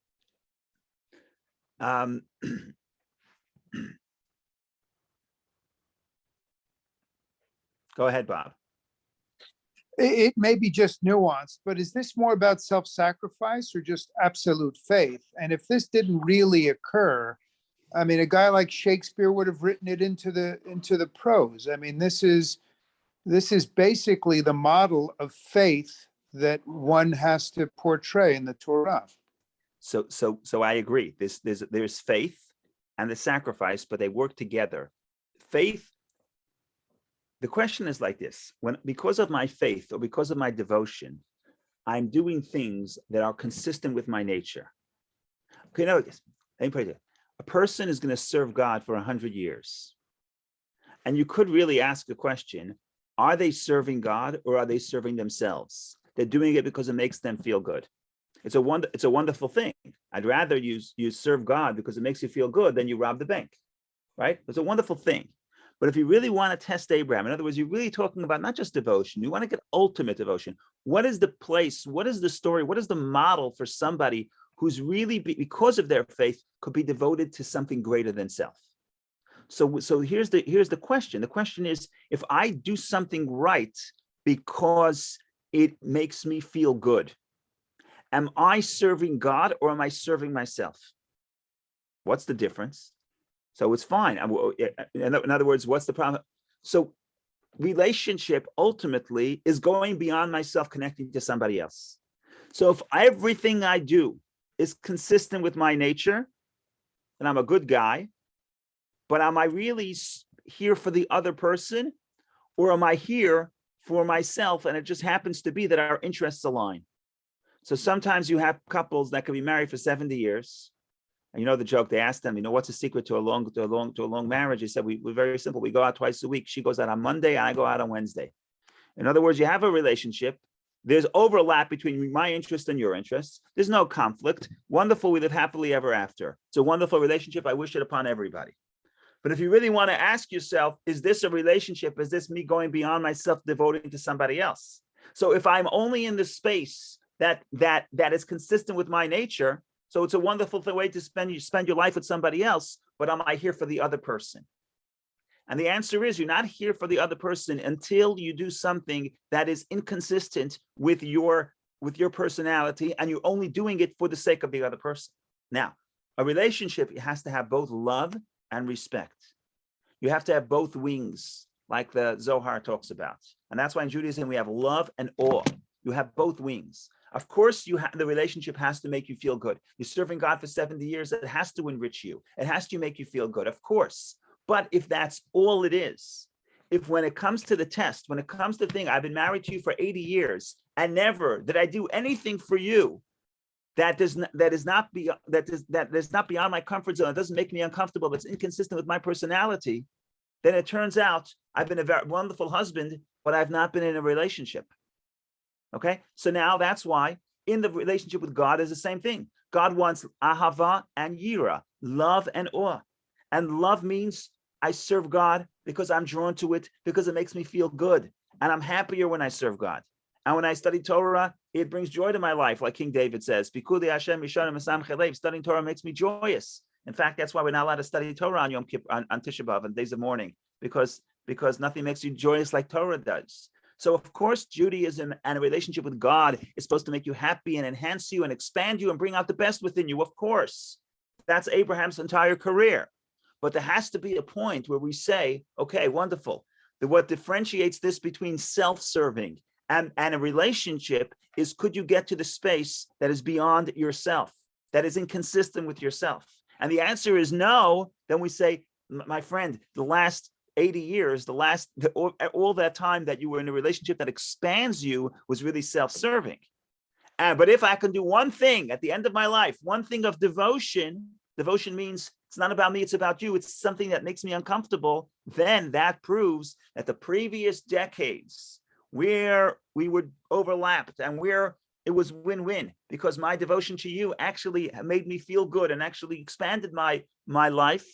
Go ahead, Bob. It may be just nuanced, but is this more about self-sacrifice or just absolute faith? And if this didn't really occur, I mean, a guy like Shakespeare would have written it into the prose. I mean, this is basically the model of faith that one has to portray in the Torah. So I agree. There's faith and the sacrifice, but they work together. Faith. The question is like this: because of my faith or because of my devotion, I'm doing things that are consistent with my nature. Okay, now let me put it. A person is going to serve God for 100 years, and you could really ask the question: are they serving God or are they serving themselves? They're doing it because it makes them feel good. It's a wonderful thing. I'd rather you serve God because it makes you feel good than you rob the bank, right? It's a wonderful thing. But if you really want to test Abraham, in other words, you're really talking about not just devotion, you want to get ultimate devotion. What is the place? What is the story? What is the model for somebody who's really, because of their faith, could be devoted to something greater than self? So here's the question. The question is, if I do something right because it makes me feel good, am I serving God or am I serving myself? What's the difference? So it's fine. In other words, what's the problem? So relationship ultimately is going beyond myself, connecting to somebody else. So if everything I do is consistent with my nature, then I'm a good guy. But am I really here for the other person, or am I here for myself? And it just happens to be that our interests align. So sometimes you have couples that can be married for 70 years. And you know the joke, they asked them, what's the secret to a long marriage? They said, we're very simple. We go out twice a week. She goes out on Monday and I go out on Wednesday. In other words, you have a relationship. There's overlap between my interest and your interests. There's no conflict. Wonderful. We live happily ever after. It's a wonderful relationship. I wish it upon everybody. But if you really want to ask yourself, is this a relationship? Is this me going beyond myself, devoting to somebody else? So if I'm only in the space that is consistent with my nature, so it's a wonderful way to spend your life with somebody else, but am I here for the other person? And the answer is, you're not here for the other person until you do something that is inconsistent with your personality, and you're only doing it for the sake of the other person. Now, a relationship has to have both love and respect. You have to have both wings, like the Zohar talks about. And that's why in Judaism we have love and awe. You have both wings. Of course, the relationship has to make you feel good. You're serving God for 70 years. It has to enrich you. It has to make you feel good, of course. But if that's all it is, if when it comes to the test, when it comes to the thing, I've been married to you for 80 years and never did I do anything for you that is not beyond my comfort zone, it doesn't make me uncomfortable, that's inconsistent with my personality, then it turns out I've been a very wonderful husband, but I've not been in a relationship. Okay, so now that's why in the relationship with God is the same thing. God wants ahava and yira, love and awe. And love means I serve God because I'm drawn to it, because it makes me feel good. And I'm happier when I serve God. And when I study Torah, it brings joy to my life, like King David says. Studying Torah makes me joyous. In fact, that's why we're not allowed to study Torah on Yom Kippur, on Tisha B'Av, on days of mourning, because nothing makes you joyous like Torah does. So, of course, Judaism and a relationship with God is supposed to make you happy and enhance you and expand you and bring out the best within you, of course. That's Abraham's entire career. But there has to be a point where we say, okay, wonderful. What differentiates this between self-serving and a relationship is, could you get to the space that is beyond yourself, that is inconsistent with yourself? And the answer is no. Then we say, my friend, the last 80 years, all that time that you were in a relationship that expands you was really self-serving. But if I can do one thing at the end of my life, one thing of devotion means it's not about me, it's about you. It's something that makes me uncomfortable. Then that proves that the previous decades where we were overlapped and where it was win-win, because my devotion to you actually made me feel good and actually expanded my life.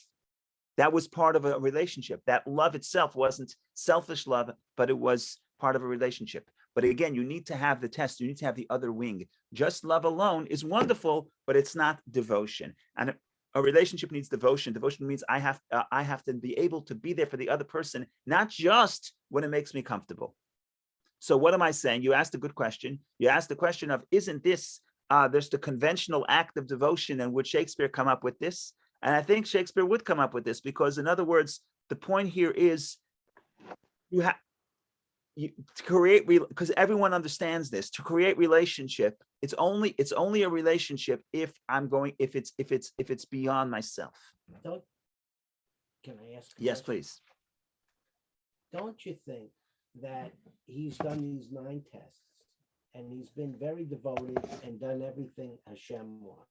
That was part of a relationship. That love itself wasn't selfish love, but it was part of a relationship. But again, you need to have the test. You need to have the other wing. Just love alone is wonderful, but it's not devotion. And a relationship needs devotion. Devotion means I have to be able to be there for the other person, not just when it makes me comfortable. So what am I saying? You asked a good question. You asked the question of, isn't this, there's the conventional act of devotion, and would Shakespeare come up with this? And I think Shakespeare would come up with this, because in other words, the point here is to create, because everyone understands this, to create relationship, it's only a relationship if it's beyond myself. Can I ask? Yes, please. Don't you think that he's done these 9 tests and he's been very devoted and done everything Hashem wants?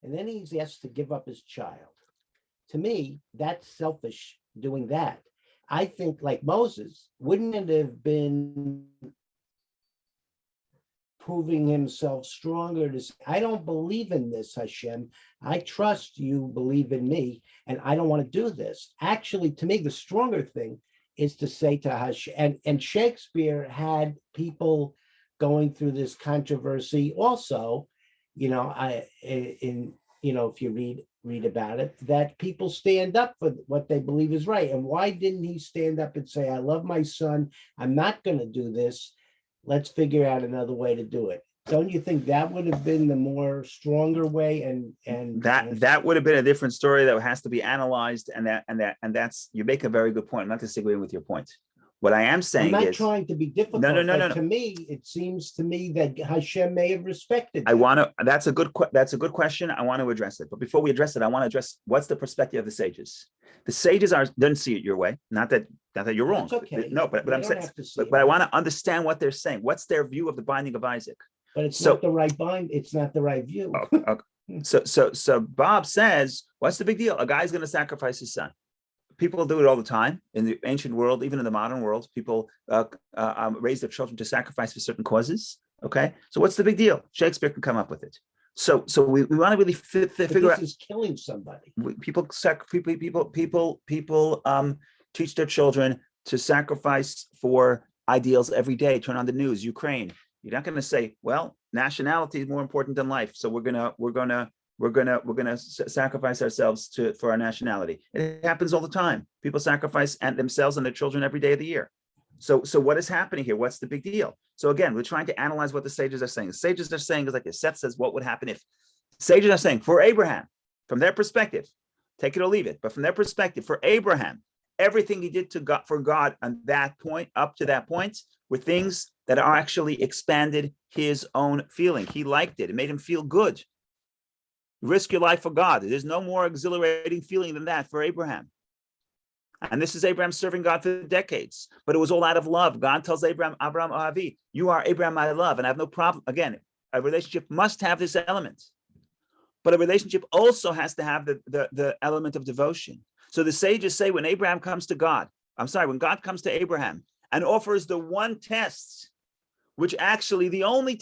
And then he's asked to give up his child. To me, that's selfish doing that. I think, like Moses, wouldn't it have been proving himself stronger to say, I don't believe in this, Hashem. I trust you believe in me, and I don't want to do this. Actually, to me, the stronger thing is to say to Hashem, and Shakespeare had people going through this controversy also, if you read about it, that people stand up for what they believe is right. And why didn't he stand up and say, I love my son, I'm not going to do this, let's figure out another way to do it? Don't you think that would have been the more stronger way? And that would have been a different story that has to be analyzed, and that's, you make a very good point. I'm not disagreeing with your point. What I am saying I'm not is, trying to be difficult. No. To me, it seems to me that Hashem may have respected. That's a good question. I want to address it. But before we address it, I want to address what's the perspective of the sages. The sages don't see it your way. Not that you're wrong. That's okay. No, but I'm saying, but I want to understand what they're saying. What's their view of the binding of Isaac? But it's not the right bind. It's not the right view. Okay. So Bob says, what's the big deal? A guy's going to sacrifice his son. People do it all the time in the ancient world, even in the modern world. People raise their children to sacrifice for certain causes. Okay, so what's the big deal? Shakespeare can come up with it. So we want to really figure out. This is killing somebody. People teach their children to sacrifice for ideals every day. Turn on the news, Ukraine. You're not going to say, well, nationality is more important than life, so we're gonna sacrifice ourselves for our nationality. It happens all the time. People sacrifice themselves and their children every day of the year. So what is happening here? What's the big deal? So again, we're trying to analyze what the sages are saying. The sages are saying is like this. Seth says, what would happen if? Sages are saying, for Abraham, from their perspective, take it or leave it, but from their perspective, for Abraham, everything he did for God on that point, up to that point, were things that are actually expanded his own feeling. He liked it. It made him feel good. Risk your life for God. There's no more exhilarating feeling than that for Abraham. And this is Abraham serving God for decades, but it was all out of love. God tells Abraham, Abraham Ahavi, you are Abraham, my love, and I have no problem. Again, a relationship must have this element, but a relationship also has to have the element of devotion. So the sages say when Abraham comes to God, when God comes to Abraham and offers the one test, which actually the only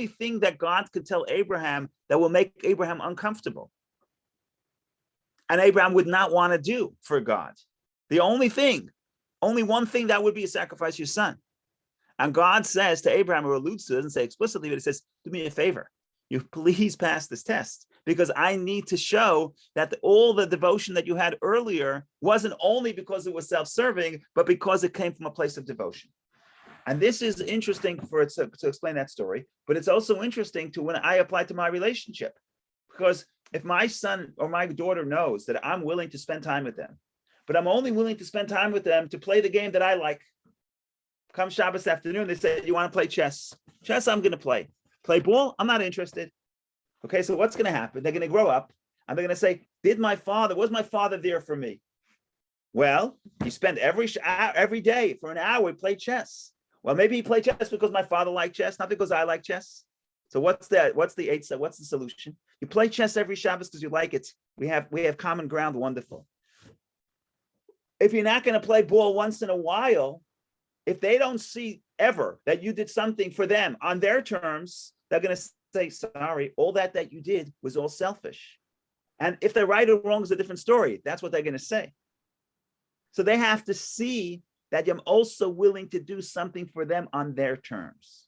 thing that God could tell Abraham that will make Abraham uncomfortable, and Abraham would not want to do for God. The only one thing that would be a sacrifice your son. And God says to Abraham, or alludes to it, doesn't say explicitly, but he says, do me a favor. You please pass this test, because I need to show that all the devotion that you had earlier wasn't only because it was self-serving, but because it came from a place of devotion. And this is interesting to explain that story, but it's also interesting to when I apply to my relationship, because if my son or my daughter knows that I'm willing to spend time with them, but I'm only willing to spend time with them to play the game that I like. Come Shabbos afternoon, they say, you want to play chess? Chess, I'm going to play. Play ball, I'm not interested. Okay, so what's going to happen? They're going to grow up and they're going to say, Was my father there for me? Well, he spent every day for an hour, he played chess. Well, maybe he played chess because my father liked chess, not because I like chess. So what's the solution? You play chess every Shabbos because you like it. We have common ground. Wonderful. If you're not going to play ball once in a while, if they don't see ever that you did something for them on their terms, they're going to say, sorry, all that you did was all selfish. And if they're right or wrong is a different story. That's what they're going to say. So they have to see that I'm also willing to do something for them on their terms.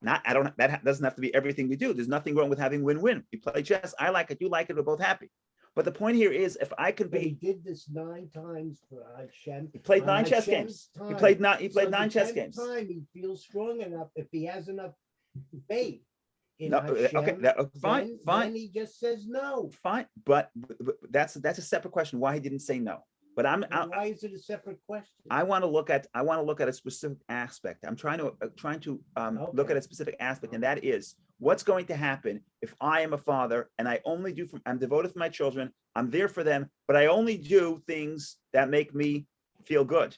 That doesn't have to be everything we do. There's nothing wrong with having win-win. You play chess, I like it, you like it, we're both happy. But the point here is, if I could But he be, did this 9 times for Hashem. he played on 9 chess Hashem's games. He time. played So 9 the chess 10th games. time he feels strong enough, if he has enough faith in No, Hashem, okay, fine. then he just says no. Fine, but that's a separate question. Why he didn't say no? But And why is it a separate question? I want to look at a specific aspect. I'm trying to look at a specific aspect, and that is what's going to happen if I am a father and I'm devoted to my children. I'm there for them, but I only do things that make me feel good.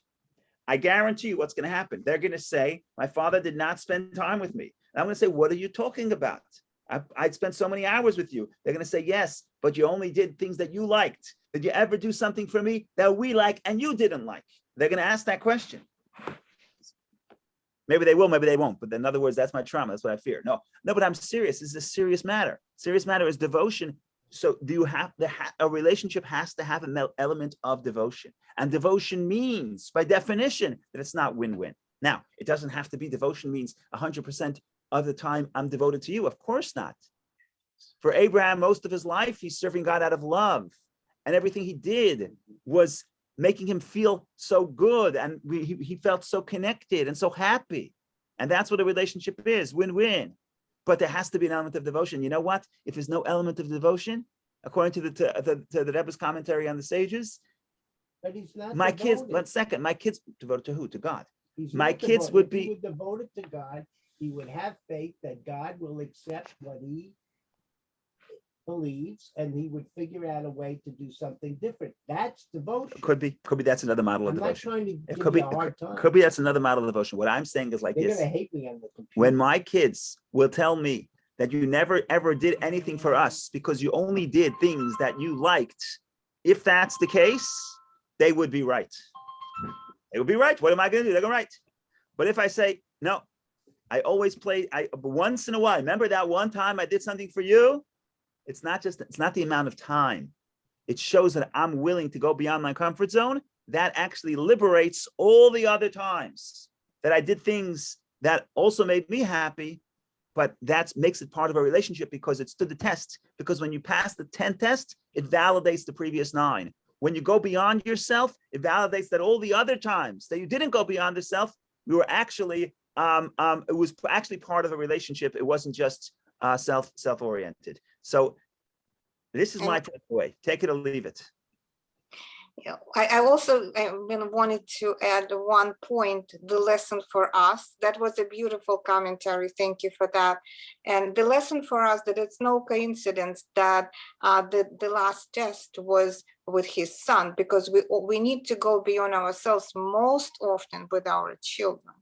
I guarantee you what's going to happen. They're going to say, my father did not spend time with me. And I'm going to say, what are you talking about? I'd spent so many hours with you. They're going to say, yes, but you only did things that you liked. Did you ever do something for me that we like and you didn't like? They're going to ask that question. Maybe they will, maybe they won't. But in other words, that's my trauma. That's what I fear. No, but I'm serious. This is a serious matter. Serious matter is devotion. So do you have a relationship has to have an element of devotion. And devotion means, by definition, that it's not win-win. Now, it doesn't have to be devotion means 100% of the time I'm devoted to you. Of course not. For Abraham, most of his life, he's serving God out of love. And everything he did was making him feel so good. And he felt so connected and so happy. And that's what a relationship is, win-win. But there has to be an element of devotion. You know what? If there's no element of devotion, according to the Rebbe's commentary on the sages, But he's not my devoted. kids, 1 second, my kids devoted to who? To God. He's My not kids devoted. would If be- he were devoted to God, he would have faith that God will accept what he believes, and he would figure out a way to do something different. That's devotion. Could be that's another model of I'm not devotion. trying to It give could you be, a hard time. could be that's another model of devotion. What I'm saying is like They're this. gonna hate me on the computer. When my kids will tell me that you never ever did anything for us because you only did things that you liked, if that's the case, they would be right. They would be right. What am I going to do? They're going to right. But if I say, no, I always play, once in a while, remember that one time I did something for you? It's not the amount of time. It shows that I'm willing to go beyond my comfort zone. That actually liberates all the other times that I did things that also made me happy, but that makes it part of a relationship because it stood the test. Because when you pass the 10th test, it validates the previous 9. When you go beyond yourself, it validates that all the other times that you didn't go beyond yourself, you were actually, it was actually part of a relationship. It wasn't just self-oriented. So this is my takeaway. Take it or leave it. Yeah, I also wanted to add one point, the lesson for us. That was a beautiful commentary. Thank you for that. And the lesson for us that it's no coincidence that the last test was with his son, because we need to go beyond ourselves most often with our children.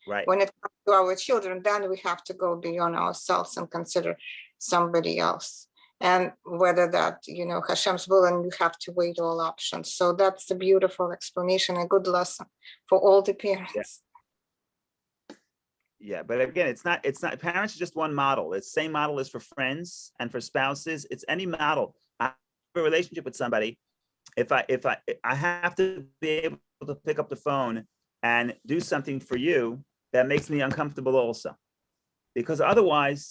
Right. When it comes to our children, then we have to go beyond ourselves and consider somebody else. And whether that, Hashem's will, and you have to weigh all options. So that's a beautiful explanation, a good lesson for all the parents. Yeah, but again, it's not parents are just one model. It's the same model as for friends and for spouses. It's any model. I have a relationship with somebody. If I have to be able to pick up the phone and do something for you that makes me uncomfortable also, because otherwise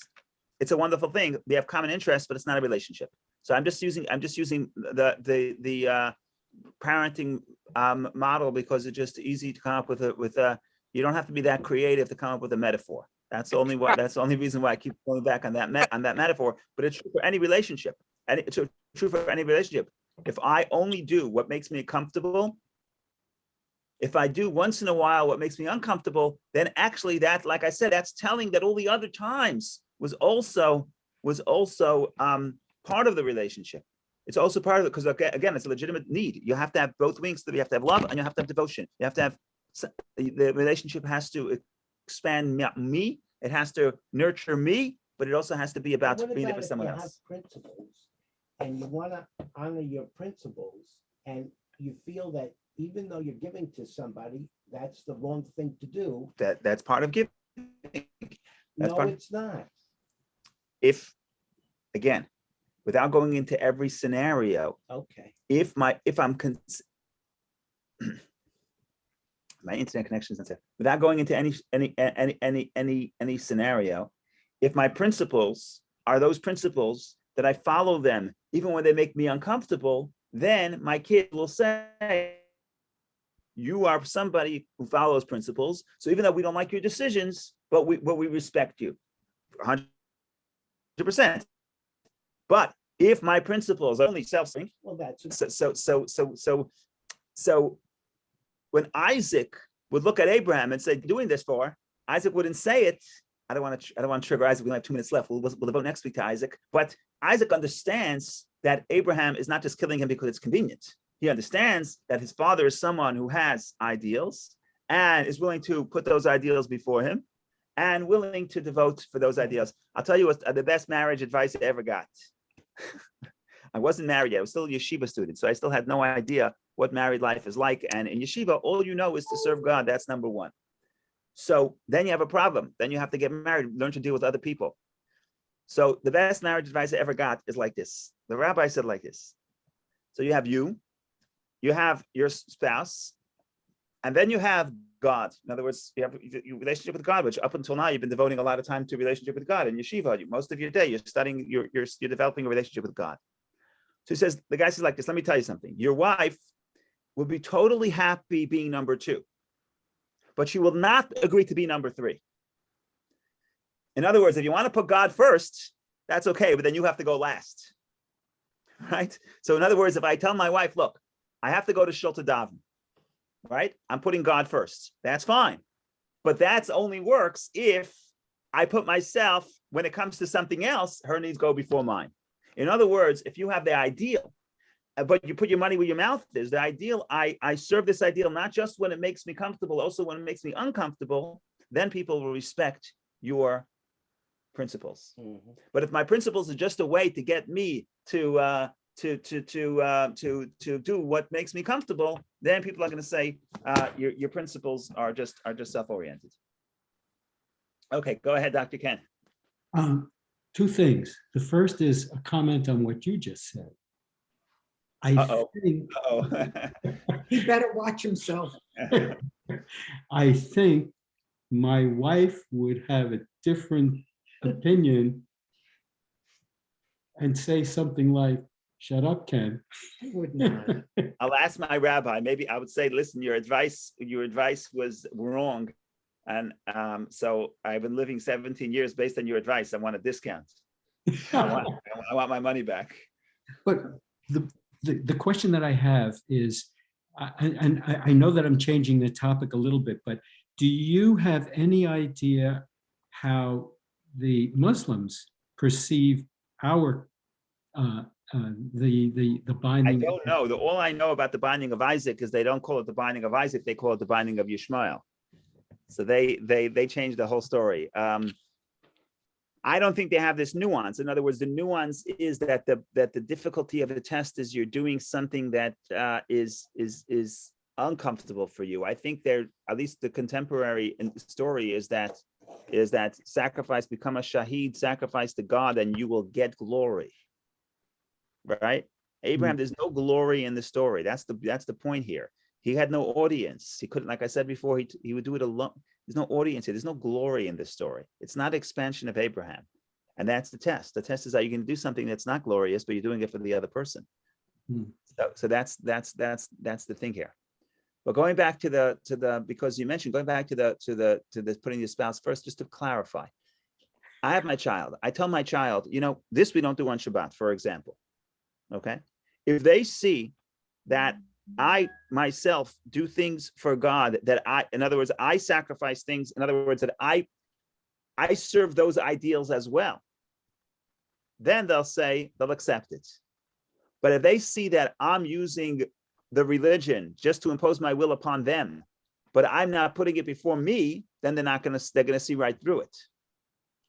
it's a wonderful thing. We have common interests, but it's not a relationship. So I'm just using the parenting model because it's just easy to come up with a. You don't have to be that creative to come up with a metaphor. That's the only reason why I keep going back on that metaphor. But it's true for any relationship, and it's true for any relationship. If I only do what makes me comfortable, if I do once in a while what makes me uncomfortable, then actually that, like I said, that's telling that all the other times was also part of the relationship. It's also part of it because again, it's a legitimate need. You have to have both wings. You have to have love and you have to have devotion. You have to have the relationship has to expand me. It has to nurture me, but it also has to be about What being there about for if someone you else. have principles and you want to honor your principles and you feel that even though you're giving to somebody, that's the wrong thing to do? That's part of giving. No, it's not. If again, without going into every scenario, Okay. if I'm my internet connection is not there. Without going into any scenario, if my principles are those principles that I follow them, even when they make me uncomfortable, then my kid will say, you are somebody who follows principles. So even though we don't like your decisions, but we respect you 100%. But if my principles are only self-serving, Well, that's so when Isaac would look at Abraham and say, doing this for, Isaac wouldn't say it. I don't want to trigger Isaac. We only have 2 minutes left. We'll devote next week to Isaac. But Isaac understands that Abraham is not just killing him because it's convenient. He understands that his father is someone who has ideals and is willing to put those ideals before him and willing to devote for those ideals. I'll tell you what the best marriage advice I ever got. I wasn't married yet. I was still a yeshiva student, so I still had no idea what married life is like. And in yeshiva, all you know is to serve God. That's number one. So then you have a problem. Then you have to get married, learn to deal with other people. So the best marriage advice I ever got is like this. The rabbi said like this. So you have your spouse, and then you have God. In other words, you have your relationship with God, which up until now you've been devoting a lot of time to relationship with God. In yeshiva, most of your day you're studying, you're developing a relationship with God. So he says, the guy says like this, let me tell you something. Your wife will be totally happy being number 2, but she will not agree to be number 3. In other words, if you want to put God first, that's okay, but then you have to go last, right? So in other words, if I tell my wife, look, I have to go to Shul to daven, right? I'm putting God first. That's fine. But that's only works if I put myself, when it comes to something else, her needs go before mine. In other words, if you have the ideal, but you put your money where your mouth is, the ideal, I serve this ideal, not just when it makes me comfortable, also when it makes me uncomfortable, then people will respect your principles. Mm-hmm. But if my principles are just a way to get me to do what makes me comfortable, then people are going to say your principles are just self-oriented. Okay, go ahead, Dr. Ken. 2 things. The first is a comment on what you just said. I think He better watch himself. I think my wife would have a different opinion and say something like, shut up, Ken. He would not. I'll ask my rabbi. Maybe I would say, listen, your advice was wrong. And so I've been living 17 years based on your advice. I want a discount. I want my money back. But the question that I have is, and I know that I'm changing the topic a little bit, but do you have any idea how the Muslims perceive our the binding? I don't know. All I know about the binding of Isaac is they don't call it the binding of Isaac; they call it the binding of Yishmael. So they changed the whole story. I don't think they have this nuance. In other words, the nuance is that the difficulty of the test is you're doing something that is uncomfortable for you. I think at least the contemporary story is that sacrifice, become a shaheed, sacrifice to God, and you will get glory. Right? Abraham, there's no glory in the story. That's the point here. He had no audience. He couldn't, like I said before, he would do it alone. There's no audience here. There's no glory in this story. It's not expansion of Abraham. And that's the test. The test is that you can do something that's not glorious, but you're doing it for the other person. So that's the thing here. But going back to the because you mentioned going back to the putting your spouse first, just to clarify. I have my child. I tell my child, this we don't do on Shabbat, for example. Okay. If they see that I myself do things for God, in other words, I sacrifice things, in other words, that I serve those ideals as well, then they'll accept it. But if they see that I'm using the religion just to impose my will upon them, but I'm not putting it before me, then they're going to see right through it.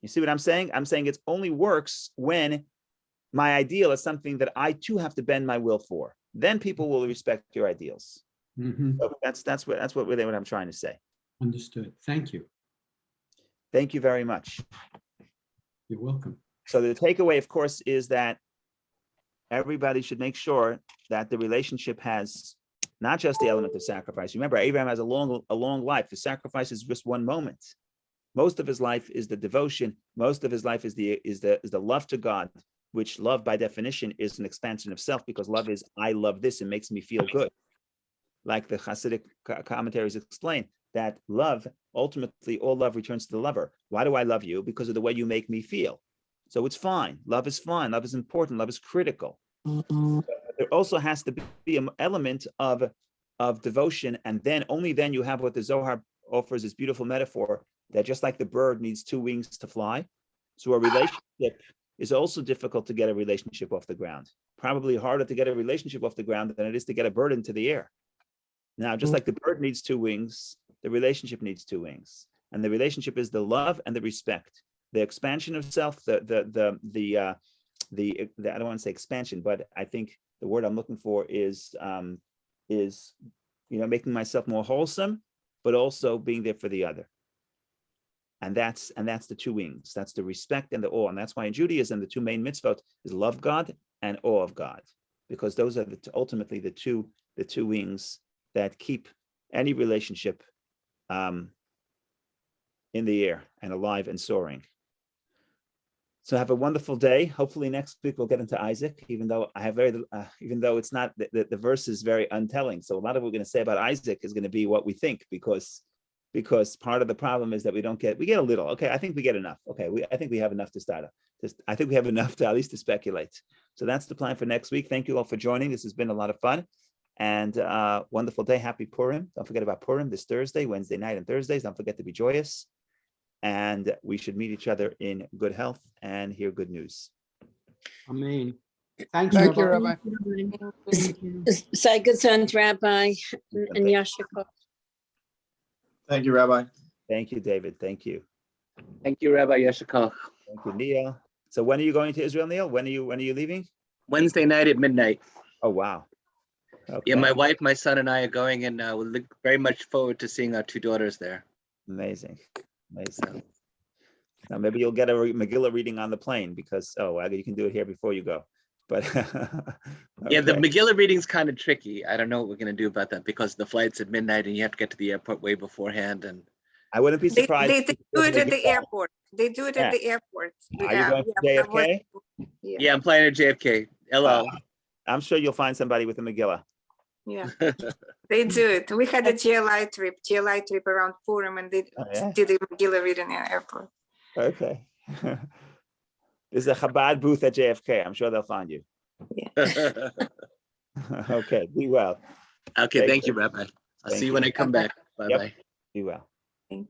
You see what I'm saying? I'm saying it only works when my ideal is something that I too have to bend my will for. Then people will respect your ideals. Mhm. So that's what I'm trying to say. Understood. Thank you. Thank you very much. You're welcome. So the takeaway, of course, is that everybody should make sure that the relationship has not just the element of sacrifice. Remember, Abraham has a long life. The sacrifice is just one moment. Most of his life is the devotion. Most of his life is the love to God, which love by definition is an expansion of self, because love is I love this and makes me feel good. Like the Hasidic commentaries explain, that love, ultimately, all love returns to the lover. Why do I love you? Because of the way you make me feel. So it's fine. Love is fine. Love is important. Love is critical. There also has to be an element of devotion, and then only then you have what the Zohar offers, this beautiful metaphor that just like the bird needs two wings to fly, so a relationship is also difficult to get a relationship off the ground. Probably harder to get a relationship off the ground than it is to get a bird into the air. Now, just like the bird needs two wings, the relationship needs two wings, and the relationship is the love and the respect, the expansion of self, the I don't want to say expansion, but I think the word I'm looking for is making myself more wholesome, but also being there for the other. And that's the two wings. That's the respect and the awe. And that's why in Judaism, the two main mitzvot is love God and awe of God, because those are ultimately the two wings that keep any relationship in the air and alive and soaring. So have a wonderful day. Hopefully next week we'll get into Isaac, even though even though it's not, the verse is very untelling. So a lot of what we're going to say about Isaac is going to be what we think, because part of the problem is that we get a little. Okay, I think we get enough. Okay, I think we have enough to start. I think we have enough to at least to speculate. So that's the plan for next week. Thank you all for joining. This has been a lot of fun. And wonderful day. Happy Purim. Don't forget about Purim this Thursday, Wednesday night and Thursdays. Don't forget to be joyous. And we should meet each other in good health and hear good news. Amen. Thank you, Thank you, Rabbi. Rabbi. Say good son, Rabbi and Yashikov. Thank you, Rabbi. Thank you, David. Thank you. Thank you, Rabbi Yeshikov. Thank you, Neil. So when are you going to Israel, Neil? When are you leaving? Wednesday night at midnight. Oh, wow. Okay. Yeah, my wife, my son, and I are going, and we look very much forward to seeing our two daughters there. Amazing. Now maybe you'll get a Megillah reading on the plane, because you can do it here before you go. But Yeah, the okay. Megillah reading's kind of tricky. I don't know what we're going to do about that, because the flight's at midnight and you have to get to the airport way beforehand. And I wouldn't be surprised. They do it at the airport. They do it at the airport. Are you going to JFK? yeah, I'm flying at JFK. Hello. I'm sure you'll find somebody with a Megillah. Yeah, they do it. We had a GLI trip around Purim, and they did a Megillah reading in the airport. Okay. There's a Chabad booth at JFK. I'm sure they'll find you. Yeah. Okay, be well. Okay, thank you, Rabbi. I'll see you when I come back. Bye-bye. Be well.